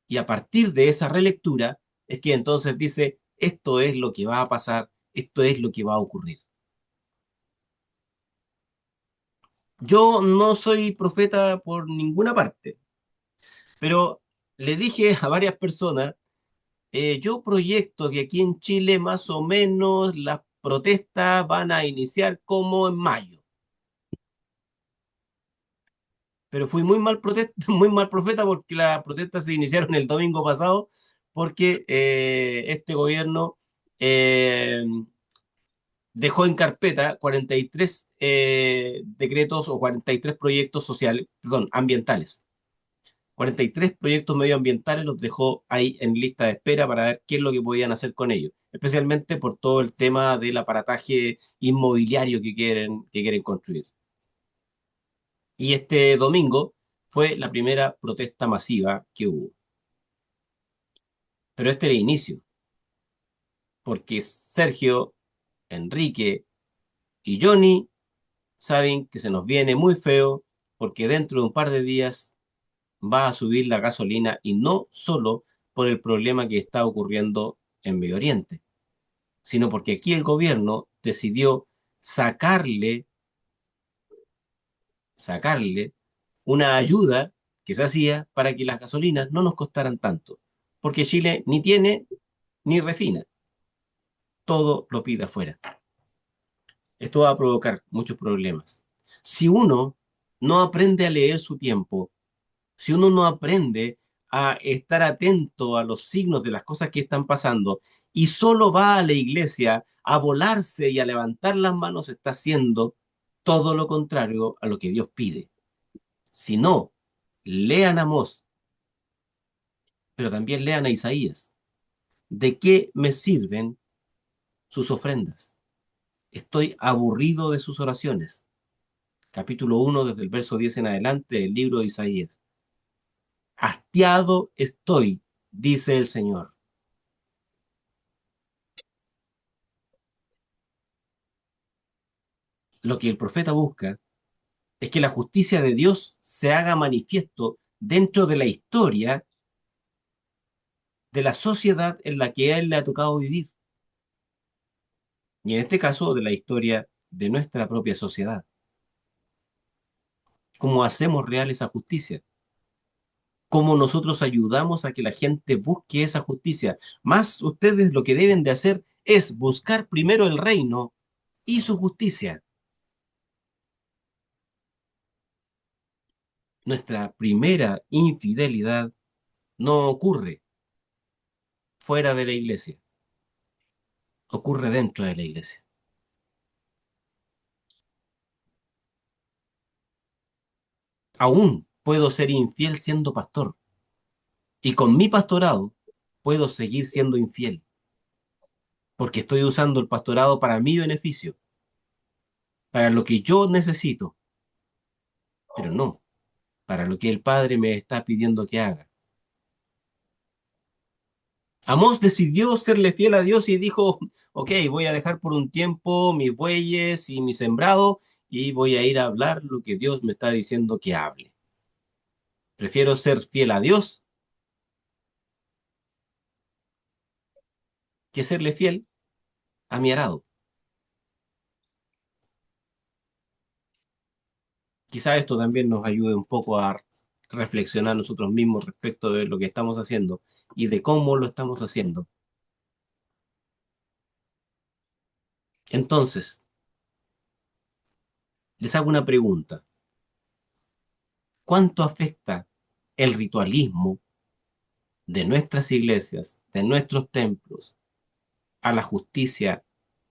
Y a partir de esa relectura es que entonces dice, esto es lo que va a pasar, esto es lo que va a ocurrir. Yo no soy profeta por ninguna parte, pero le dije a varias personas, yo proyecto que aquí en Chile más o menos las protestas van a iniciar como en mayo. Pero fui muy mal, muy mal profeta porque las protestas se iniciaron el domingo pasado porque este gobierno eh, dejó en carpeta 43 decretos o 43 proyectos sociales, perdón, ambientales. 43 proyectos medioambientales los dejó ahí en lista de espera para ver qué es lo que podían hacer con ellos, especialmente por todo el tema del aparataje inmobiliario que quieren construir. Y este domingo fue la primera protesta masiva que hubo. Pero este era el inicio, porque Sergio, Enrique y Johnny saben que se nos viene muy feo porque dentro de un par de días va a subir la gasolina y no solo por el problema que está ocurriendo en Medio Oriente, sino porque aquí el gobierno decidió sacarle, sacarle una ayuda que se hacía para que las gasolinas no nos costaran tanto, porque Chile ni tiene ni refina, todo lo pide afuera. Esto va a provocar muchos problemas. Si uno no aprende a leer su tiempo, si uno no aprende a estar atento a los signos de las cosas que están pasando y solo va a la iglesia a volarse y a levantar las manos, está haciendo todo lo contrario a lo que Dios pide. Si no, lean a Amós, pero también lean a Isaías. ¿De qué me sirven sus ofrendas? Estoy aburrido de sus oraciones. Capítulo 1, desde el verso 10 en adelante, del libro de Isaías. Hastiado estoy, dice el Señor. Lo que el profeta busca es que la justicia de Dios se haga manifiesto dentro de la historia de la sociedad en la que a él le ha tocado vivir. Y en este caso, de la historia de nuestra propia sociedad. ¿Cómo hacemos real esa justicia? ¿Cómo nosotros ayudamos a que la gente busque esa justicia? Más ustedes lo que deben de hacer es buscar primero el reino y su justicia. Nuestra primera infidelidad no ocurre fuera de la iglesia, ocurre dentro de la iglesia. Aún puedo ser infiel siendo pastor y con mi pastorado puedo seguir siendo infiel porque estoy usando el pastorado para mi beneficio, para lo que yo necesito, pero no para lo que el Padre me está pidiendo que haga. Amós decidió serle fiel a Dios y dijo, ok, voy a dejar por un tiempo mis bueyes y mi sembrado y voy a ir a hablar lo que Dios me está diciendo que hable. Prefiero ser fiel a Dios que serle fiel a mi arado. Quizá esto también nos ayude un poco a reflexionar nosotros mismos respecto de lo que estamos haciendo y de cómo lo estamos haciendo. Entonces, les hago una pregunta. ¿Cuánto afecta el ritualismo de nuestras iglesias, de nuestros templos, a la justicia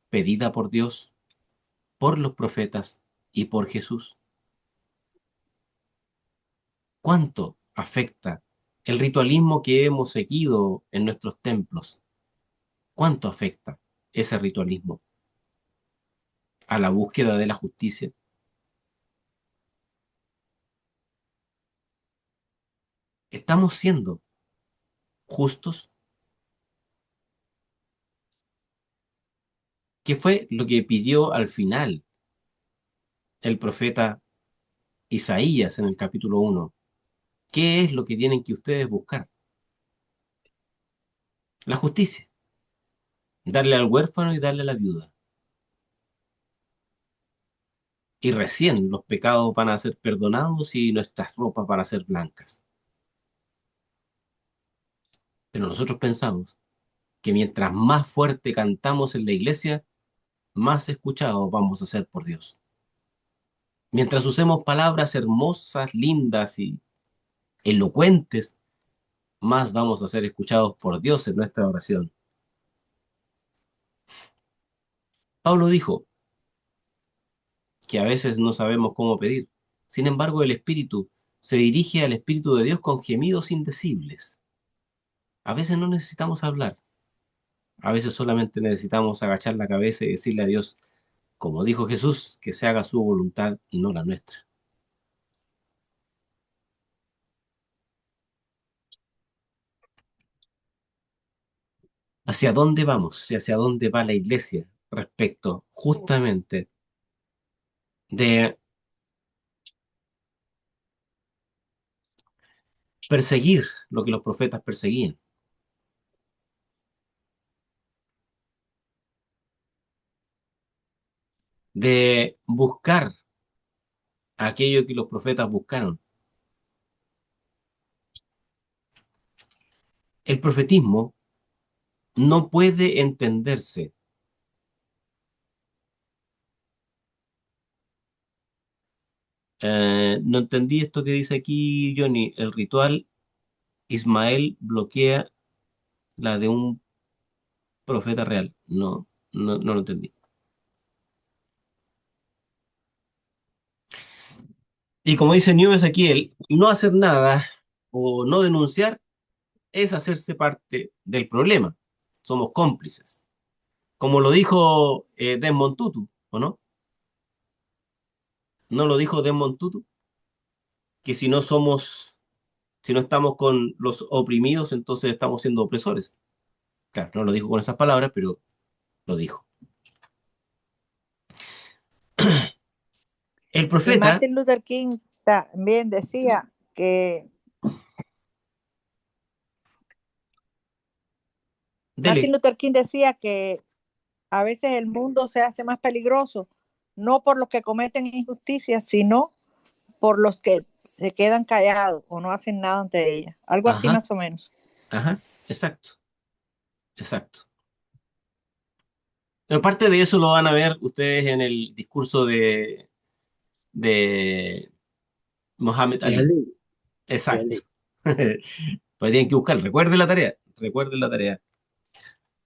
pedida por Dios, por los profetas y por Jesús? ¿Cuánto afecta el ritualismo que hemos seguido en nuestros templos? ¿Cuánto afecta ese ritualismo a la búsqueda de la justicia? ¿Estamos siendo justos? ¿Qué fue lo que pidió al final el profeta Isaías en el capítulo 1? ¿Qué es lo que tienen que ustedes buscar? La justicia. Darle al huérfano y darle a la viuda. Y recién los pecados van a ser perdonados y nuestras ropas van a ser blancas. Pero nosotros pensamos que mientras más fuerte cantamos en la iglesia, más escuchados vamos a ser por Dios. Mientras usemos palabras hermosas, lindas y elocuentes, más vamos a ser escuchados por Dios en nuestra oración. Pablo dijo que a veces no sabemos cómo pedir. Sin embargo, el Espíritu se dirige al Espíritu de Dios con gemidos indecibles. A veces no necesitamos hablar. A veces solamente necesitamos agachar la cabeza y decirle a Dios, como dijo Jesús, que se haga su voluntad y no la nuestra. ¿Hacia dónde vamos y hacia dónde va la iglesia respecto justamente de perseguir lo que los profetas perseguían? De buscar aquello que los profetas buscaron. El profetismo no puede entenderse no entendí esto que dice aquí Johnny. El ritual Ismael bloquea la de un profeta real. No, no lo entendí. Y como dice New Ezequiel, no hacer nada o no denunciar es hacerse parte del problema. Somos cómplices. Como lo dijo Desmond Tutu, ¿o no? ¿No lo dijo Desmond Tutu? Que si no estamos con los oprimidos, entonces estamos siendo opresores. Claro, no lo dijo con esas palabras, pero lo dijo. El Y profeta, Martin Luther King también decía que Martin dele, Luther King decía que a veces el mundo se hace más peligroso, no por los que cometen injusticias, sino por los que se quedan callados o no hacen nada ante ella. Algo así ajá, más o menos. ajá, exacto, exacto. Pero parte de eso lo van a ver ustedes en el discurso de Mohammed De Ali. Ali, de Exacto. Ali. Pues tienen que buscar, recuerden la tarea.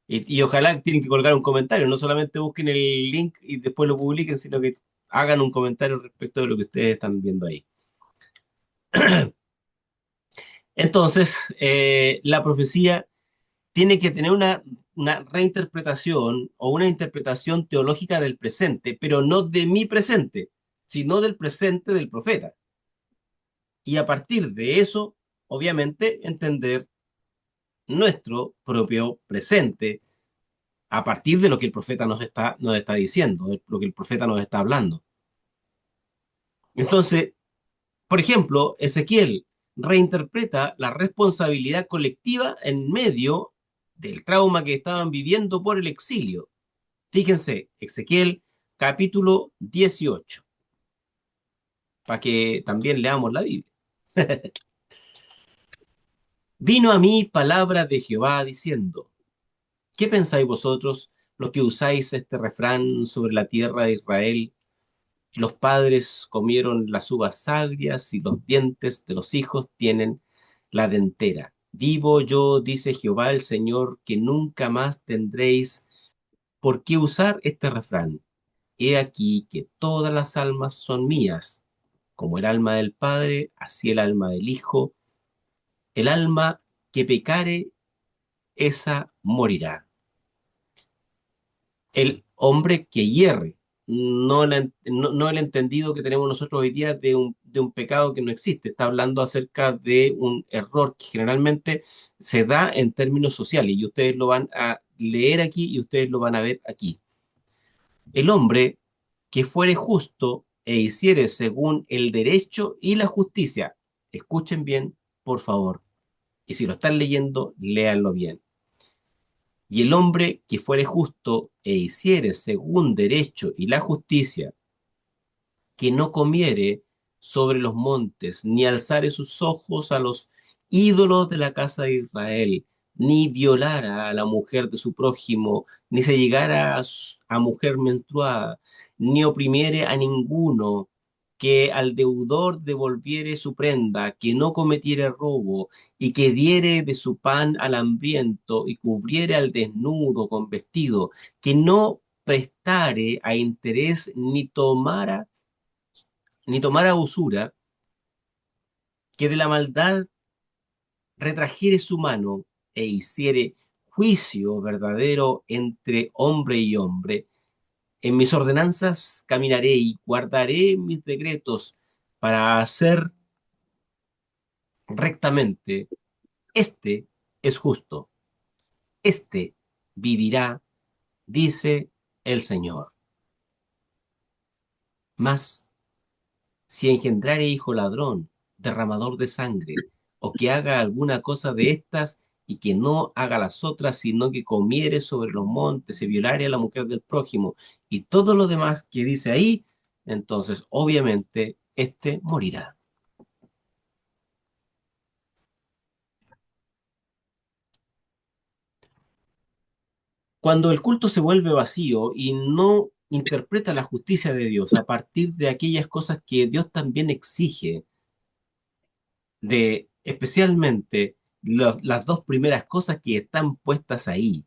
Y ojalá tienen que colgar un comentario, no solamente busquen el link y después lo publiquen, sino que hagan un comentario respecto de lo que ustedes están viendo ahí. Entonces, la profecía tiene que tener una reinterpretación o una interpretación teológica del presente, pero no de mi presente, sino del presente del profeta. Y a partir de eso, obviamente, entender nuestro propio presente, a partir de lo que el profeta nos está diciendo, de lo que el profeta nos está hablando. Entonces, por ejemplo, Ezequiel reinterpreta la responsabilidad colectiva en medio del trauma que estaban viviendo por el exilio. Fíjense, Ezequiel capítulo 18, para que también leamos la Biblia. Vino a mí palabra de Jehová diciendo, ¿qué pensáis vosotros, los que usáis este refrán sobre la tierra de Israel? Los padres comieron las uvas agrias y los dientes de los hijos tienen la dentera. Vivo yo, dice Jehová el Señor, que nunca más tendréis por qué usar este refrán. He aquí que todas las almas son mías, como el alma del Padre, así el alma del Hijo. El alma que pecare, esa morirá. El hombre que hierre, no el entendido que tenemos nosotros hoy día de un pecado que no existe. Está hablando acerca de un error que generalmente se da en términos sociales y ustedes lo van a leer aquí y ustedes lo van a ver aquí. El hombre que fuere justo e hiciere según el derecho y la justicia. Escuchen bien, por favor. Y si lo están leyendo, léanlo bien. Y el hombre que fuere justo e hiciere según derecho y la justicia, que no comiere sobre los montes, ni alzare sus ojos a los ídolos de la casa de Israel, ni violara a la mujer de su prójimo, ni se llegara a mujer menstruada, ni oprimiere a ninguno, que al deudor devolviere su prenda, que no cometiere robo, y que diere de su pan al hambriento, y cubriere al desnudo con vestido, que no prestare a interés ni tomara usura, que de la maldad retrajere su mano e hiciere juicio verdadero entre hombre y hombre. En mis ordenanzas caminaré y guardaré mis decretos para hacer rectamente. Este es justo, este vivirá, dice el Señor. Mas si engendrare hijo ladrón, derramador de sangre, o que haga alguna cosa de estas y que no haga las otras, sino que comiere sobre los montes, se violare a la mujer del prójimo y todo lo demás que dice ahí, entonces obviamente éste morirá. Cuando el culto se vuelve vacío y no interpreta la justicia de Dios a partir de aquellas cosas que Dios también exige, de especialmente las dos primeras cosas que están puestas ahí.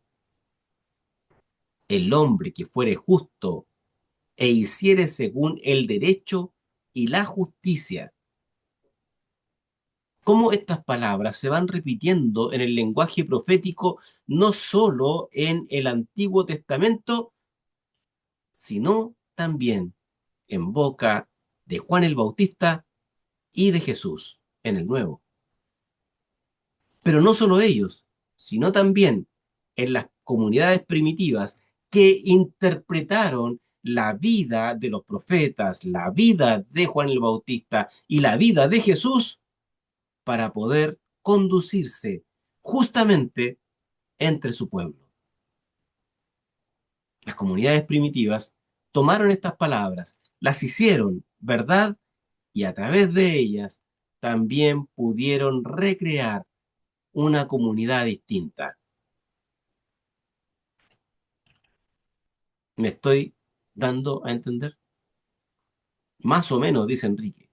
El hombre que fuere justo e hiciere según el derecho y la justicia. Cómo estas palabras se van repitiendo en el lenguaje profético, no solo en el Antiguo Testamento, sino también en boca de Juan el Bautista y de Jesús en el Nuevo. Pero no solo ellos, sino también en las comunidades primitivas que interpretaron la vida de los profetas, la vida de Juan el Bautista y la vida de Jesús para poder conducirse justamente entre su pueblo. Las comunidades primitivas tomaron estas palabras, las hicieron verdad y a través de ellas también pudieron recrear una comunidad distinta. ¿Me estoy dando a entender? Más o menos, dice Enrique.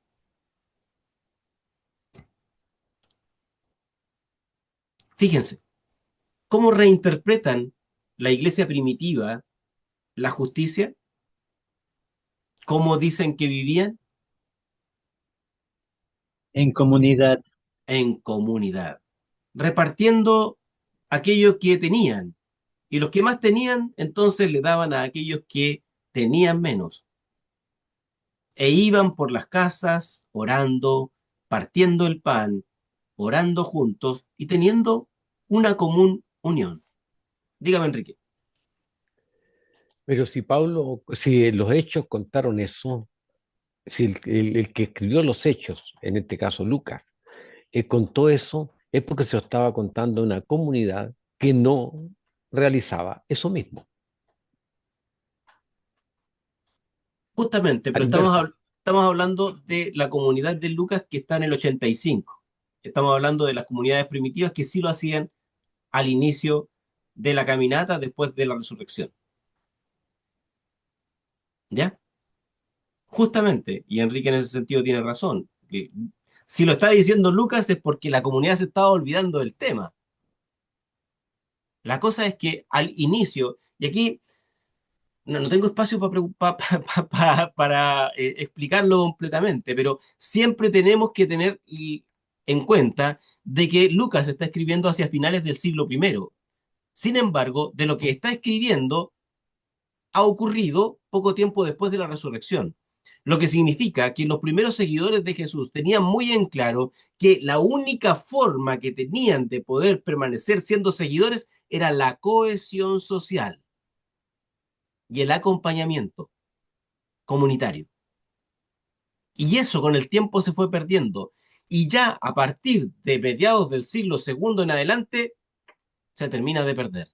Fíjense, ¿cómo reinterpretan la iglesia primitiva la justicia? ¿Cómo dicen que vivían? En comunidad. En comunidad, repartiendo aquello que tenían. Y los que más tenían, entonces le daban a aquellos que tenían menos. E iban por las casas orando, partiendo el pan, orando juntos y teniendo una común unión. Dígame, Enrique. Pero si Pablo, si los hechos contaron eso, si el que escribió los hechos, en este caso Lucas, contó eso, es porque se lo estaba contando a una comunidad que no realizaba eso mismo. Justamente, A la pero inversa. estamos hablando de la comunidad de Lucas que está en el 85. Estamos hablando de las comunidades primitivas que sí lo hacían al inicio de la caminata después de la resurrección. ¿Ya? Justamente, y Enrique en ese sentido tiene razón. Que si lo está diciendo Lucas es porque la comunidad se estaba olvidando del tema. La cosa es que al inicio, y aquí no tengo espacio para explicarlo completamente, pero siempre tenemos que tener en cuenta de que Lucas está escribiendo hacia finales del siglo primero. Sin embargo, de lo que está escribiendo ha ocurrido poco tiempo después de la resurrección. Lo que significa que los primeros seguidores de Jesús tenían muy en claro que la única forma que tenían de poder permanecer siendo seguidores era la cohesión social y el acompañamiento comunitario. Y eso con el tiempo se fue perdiendo. Y ya a partir de mediados del siglo segundo en adelante, se termina de perder.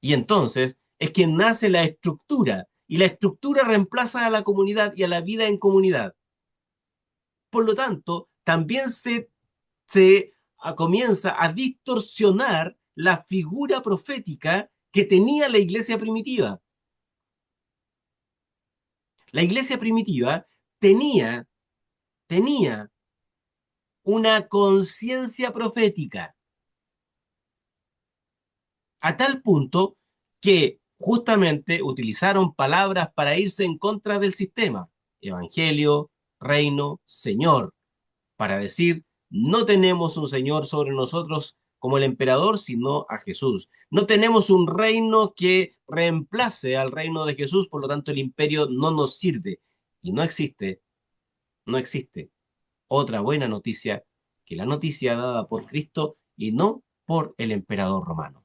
Y entonces es que nace la estructura, y la estructura reemplaza a la comunidad y a la vida en comunidad. Por lo tanto, también comienza a distorsionar la figura profética que tenía la iglesia primitiva. La iglesia primitiva tenía una conciencia profética, a tal punto que justamente utilizaron palabras para irse en contra del sistema: evangelio, reino, señor, para decir, no tenemos un señor sobre nosotros como el emperador, sino a Jesús. No tenemos un reino que reemplace al reino de Jesús, por lo tanto el imperio no nos sirve. Y no existe otra buena noticia que la noticia dada por Cristo y no por el emperador romano.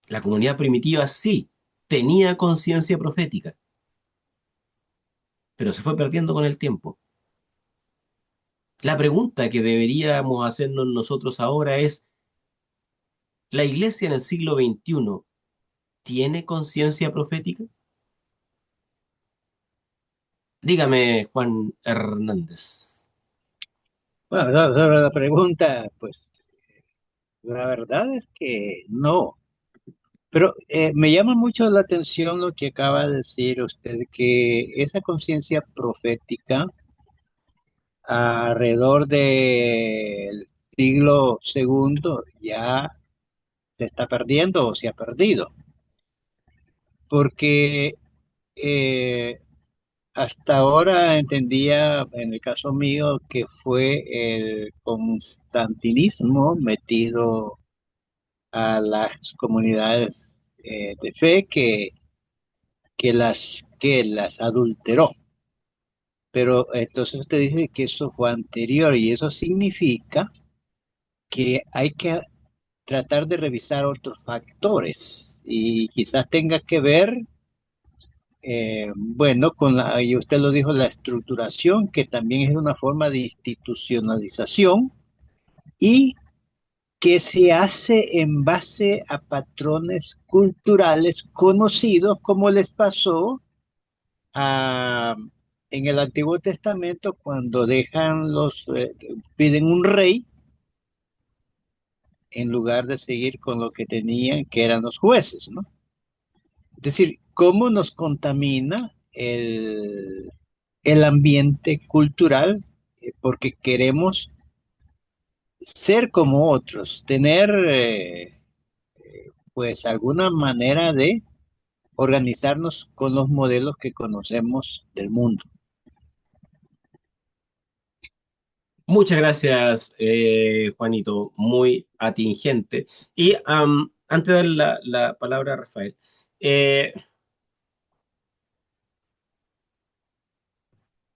La comunidad primitiva sí tenía conciencia profética, pero se fue perdiendo con el tiempo. La pregunta que deberíamos hacernos nosotros ahora es, ¿la iglesia en el siglo XXI tiene conciencia profética? Dígame, Juan Hernández. Bueno, sobre la pregunta, pues la verdad es que no. Pero me llama mucho la atención lo que acaba de decir usted, que esa conciencia profética alrededor del siglo segundo ya se está perdiendo o se ha perdido, porque eh, hasta ahora entendía, en el caso mío, que fue el constantinismo metido a las comunidades de fe que las adulteró. Pero entonces usted dice que eso fue anterior y eso significa que hay que tratar de revisar otros factores y quizás tenga que ver, bueno, y usted lo dijo, la estructuración, que también es una forma de institucionalización y que se hace en base a patrones culturales conocidos, como les pasó a, en el Antiguo Testamento cuando piden un rey en lugar de seguir con lo que tenían, que eran los jueces, ¿no? Es decir, cómo nos contamina el ambiente cultural, porque queremos ser como otros, tener pues alguna manera de organizarnos con los modelos que conocemos del mundo. Muchas gracias, Juanito, muy atingente. Y antes de dar la palabra a Rafael, eh,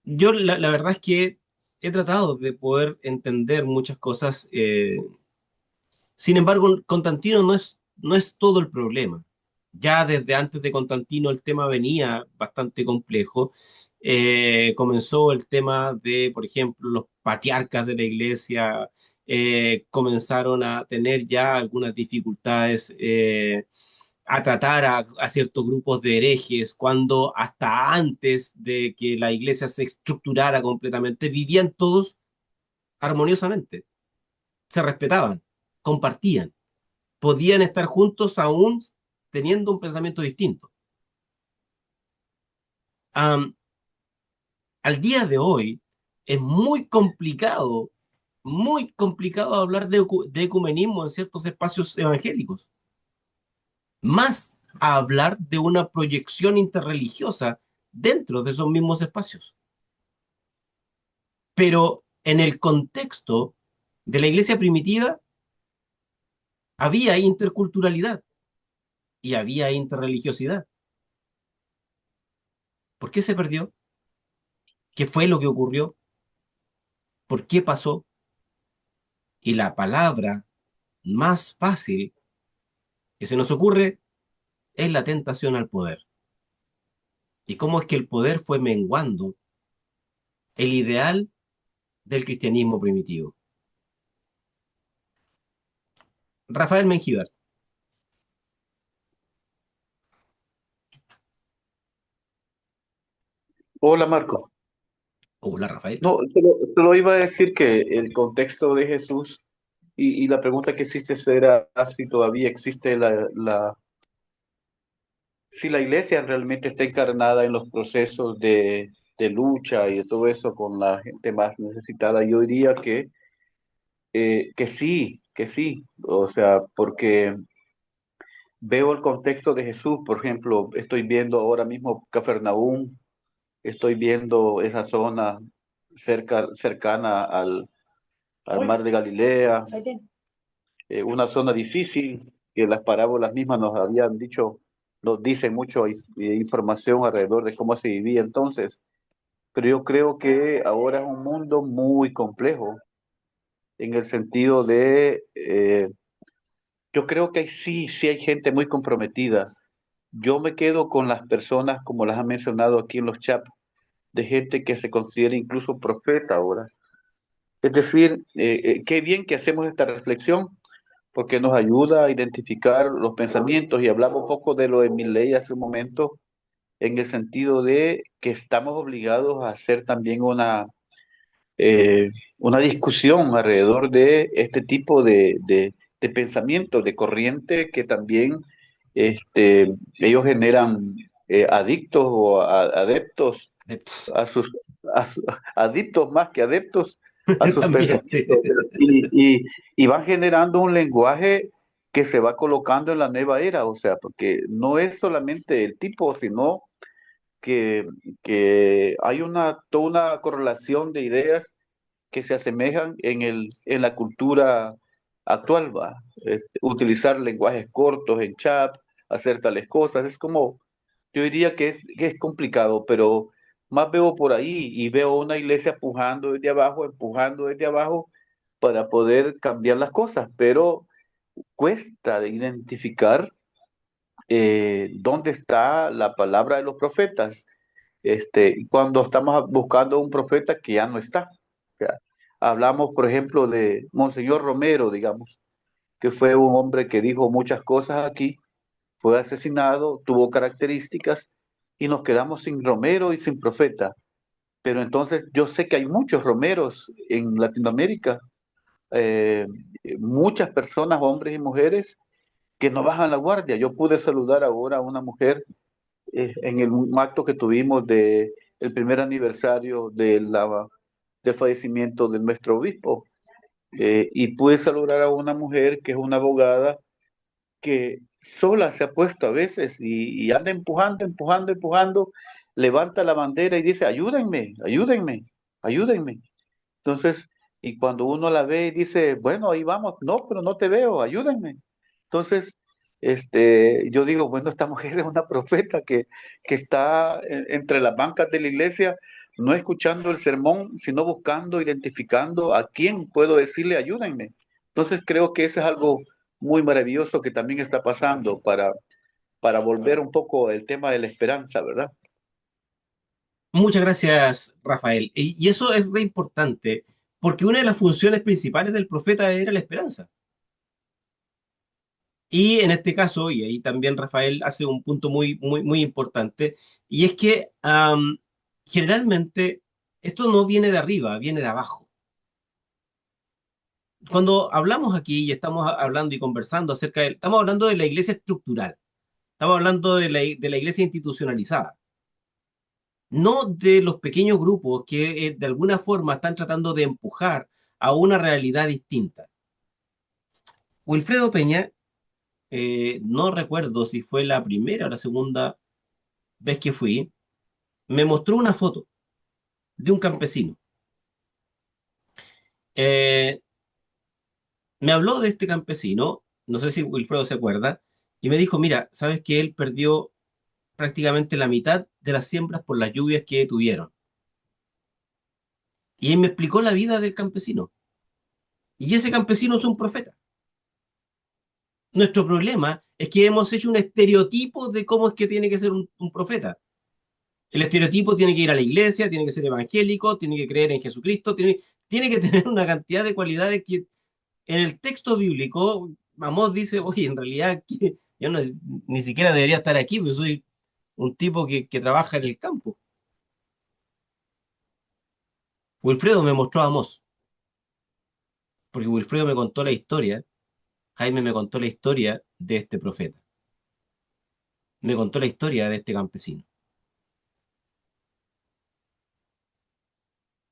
yo la verdad es que he tratado de poder entender muchas cosas. Sin embargo, Constantino no es todo el problema. Ya desde antes de Constantino el tema venía bastante complejo comenzó el tema de, por ejemplo, los patriarcas de la iglesia comenzaron a tener ya algunas dificultades a tratar a ciertos grupos de herejes, cuando hasta antes de que la iglesia se estructurara completamente, vivían todos armoniosamente, se respetaban, compartían, podían estar juntos aún teniendo un pensamiento distinto. Am, Al día de hoy es muy complicado hablar de ecumenismo en ciertos espacios evangélicos, más a hablar de una proyección interreligiosa dentro de esos mismos espacios. Pero en el contexto de la iglesia primitiva había interculturalidad y había interreligiosidad. ¿Por qué se perdió? ¿Qué fue lo que ocurrió? ¿Por qué pasó? Y la palabra más fácil que se nos ocurre es la tentación al poder. Y cómo es que el poder fue menguando el ideal del cristianismo primitivo. Rafael Mengíbar. Hola Marco. Hola Rafael. No, solo iba a decir que el contexto de Jesús y la pregunta que hiciste era si todavía existe si la iglesia realmente está encarnada en los procesos de lucha y de todo eso con la gente más necesitada. Yo diría que sí, que sí. O sea, porque veo el contexto de Jesús, por ejemplo, estoy viendo ahora mismo Cafarnaúm, estoy viendo esa zona cercana al mar de Galilea, una zona difícil que las parábolas mismas nos habían dicho, nos dicen mucho información alrededor de cómo se vivía entonces, pero yo creo que ahora es un mundo muy complejo en el sentido yo creo que sí hay gente muy comprometida. Yo me quedo con las personas, como las han mencionado aquí en los chats, de gente que se considera incluso profeta ahora. Es decir, qué bien que hacemos esta reflexión porque nos ayuda a identificar los pensamientos y hablamos un poco de lo de Milley hace un momento, en el sentido de que estamos obligados a hacer también una discusión alrededor de este tipo de pensamiento, de corriente que también ellos generan adictos o adeptos a sus adictos más que adeptos a sus También, sí. pensamientos y van generando un lenguaje que se va colocando en la nueva era, o sea, porque no es solamente el tipo, sino que, que hay toda una correlación de ideas que se asemejan en la cultura actual, ¿va? Utilizar lenguajes cortos en chat, hacer tales cosas, es como, yo diría que es complicado, pero más veo por ahí y veo una iglesia empujando desde abajo para poder cambiar las cosas, pero cuesta de identificar dónde está la palabra de los profetas, cuando estamos buscando un profeta que ya no está. O sea, hablamos, por ejemplo, de Monseñor Romero, digamos, que fue un hombre que dijo muchas cosas aquí, fue asesinado, tuvo características y nos quedamos sin Romero y sin profeta. Pero entonces yo sé que hay muchos Romeros en Latinoamérica, eh, muchas personas, hombres y mujeres, que no bajan la guardia. Yo pude saludar ahora a una mujer en un acto que tuvimos de el primer aniversario del fallecimiento de nuestro obispo. Y pude saludar a una mujer que es una abogada que sola se ha puesto a veces y anda empujando, levanta la bandera y dice, ayúdenme, ayúdenme, ayúdenme. Entonces, y cuando uno la ve y dice, bueno, ahí vamos, no, pero no te veo, ayúdenme. Entonces, yo digo, bueno, esta mujer es una profeta que está entre las bancas de la iglesia, no escuchando el sermón, sino buscando, identificando a quién puedo decirle, ayúdenme. Entonces, creo que eso es algo muy maravilloso que también está pasando para volver un poco el tema de la esperanza, ¿verdad? Muchas gracias, Rafael. Y eso es re importante, porque una de las funciones principales del profeta era la esperanza. Y en este caso, y ahí también Rafael hace un punto muy importante, y es que generalmente esto no viene de arriba, viene de abajo. Cuando hablamos aquí y estamos hablando y conversando acerca de, estamos hablando de la iglesia estructural, estamos hablando de la iglesia institucionalizada, no de los pequeños grupos que de alguna forma están tratando de empujar a una realidad distinta. Wilfredo Peña, no recuerdo si fue la primera o la segunda vez que fui, me mostró una foto de un campesino. Eh, Me habló de este campesino, no sé si Wilfredo se acuerda, y me dijo, mira, sabes que él perdió prácticamente la mitad de las siembras por las lluvias que tuvieron. Y él me explicó la vida del campesino. Y ese campesino es un profeta. Nuestro problema es que hemos hecho un estereotipo de cómo es que tiene que ser un profeta. El estereotipo tiene que ir a la iglesia, tiene que ser evangélico, tiene que creer en Jesucristo, tiene que tener una cantidad de cualidades que en el texto bíblico, Amós dice, oye, en realidad yo ni siquiera debería estar aquí, porque soy un tipo que trabaja en el campo. Wilfredo me mostró a Amós, porque Wilfredo me contó la historia, Jaime me contó la historia de este profeta, me contó la historia de este campesino.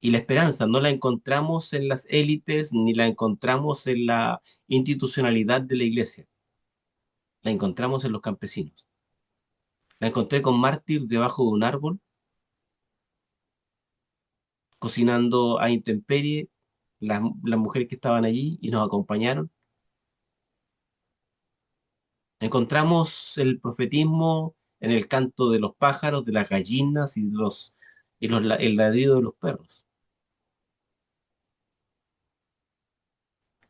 Y la esperanza no la encontramos en las élites ni la encontramos en la institucionalidad de la iglesia, la encontramos en los campesinos. La encontré con mártir debajo de un árbol, cocinando a intemperie, las mujeres que estaban allí y nos acompañaron. Encontramos el profetismo en el canto de los pájaros, de las gallinas el ladrido de los perros.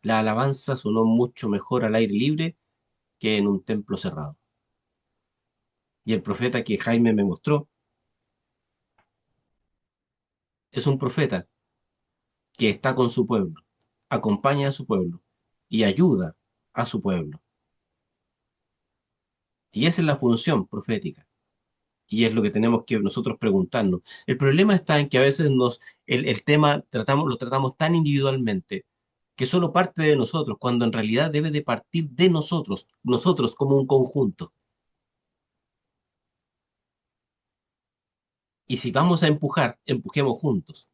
La alabanza sonó mucho mejor al aire libre que en un templo cerrado. Y el profeta que Jaime me mostró es un profeta que está con su pueblo, acompaña a su pueblo y ayuda a su pueblo. Y esa es la función profética. Y es lo que tenemos que nosotros preguntarnos. El problema está en que a veces el tema lo tratamos tan individualmente que solo parte de nosotros, cuando en realidad debe de partir de nosotros, nosotros como un conjunto. Y si vamos a empujar, empujemos juntos,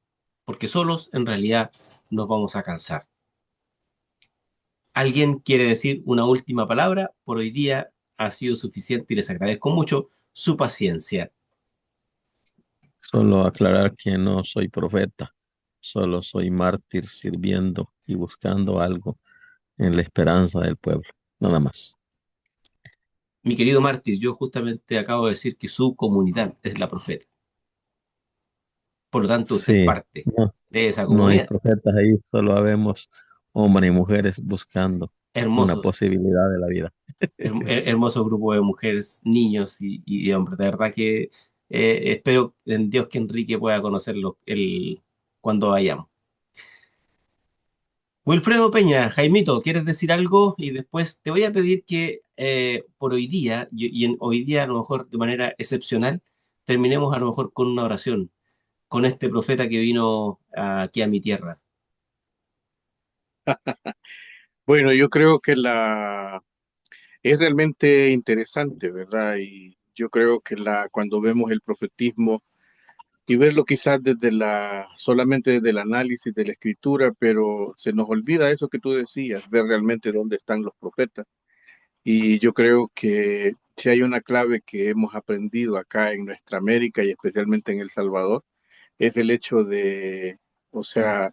porque solos en realidad nos vamos a cansar. ¿Alguien quiere decir una última palabra? Por hoy día ha sido suficiente y les agradezco mucho su paciencia. Solo aclarar que no soy profeta, solo soy mártir sirviendo y buscando algo en la esperanza del pueblo, nada más. Mi querido mártir, yo justamente acabo de decir que su comunidad es la profeta. Por lo tanto, usted es Sí, parte no, de esa no hay comunidad. profetas ahí, solo habemos hombres y mujeres buscando una Hermosos, posibilidad de la vida. hermoso grupo de mujeres, niños y de hombres. De verdad que espero en Dios que Enrique pueda conocerlo cuando vayamos. Wilfredo Peña, Jaimito, ¿quieres decir algo? Y después te voy a pedir que por hoy día, hoy día a lo mejor de manera excepcional, terminemos a lo mejor con una oración, con este profeta que vino aquí a mi tierra. Bueno, yo creo que es realmente interesante, ¿verdad? Y yo creo que cuando vemos el profetismo y verlo quizás solamente desde el análisis de la escritura, pero se nos olvida eso que tú decías, ver realmente dónde están los profetas. Y yo creo que si hay una clave que hemos aprendido acá en nuestra América y especialmente en El Salvador, es el hecho o sea,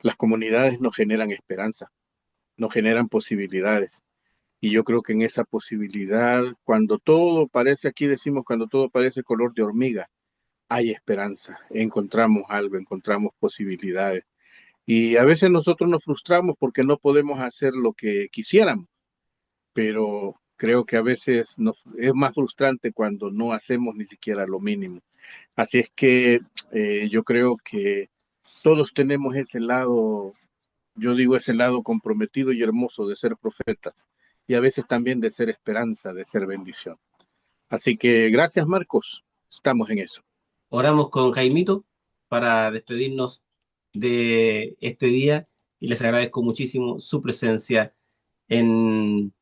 las comunidades nos generan esperanza, nos generan posibilidades. Y yo creo que en esa posibilidad, cuando todo parece, aquí decimos, cuando todo parece color de hormiga, hay esperanza, encontramos algo, encontramos posibilidades. Y a veces nosotros nos frustramos porque no podemos hacer lo que quisiéramos, pero creo que a veces es más frustrante cuando no hacemos ni siquiera lo mínimo. Así es que yo creo que todos tenemos ese lado, yo digo ese lado comprometido y hermoso de ser profetas y a veces también de ser esperanza, de ser bendición. Así que gracias, Marcos. Estamos en eso. Oramos con Jaimito para despedirnos de este día y les agradezco muchísimo su presencia en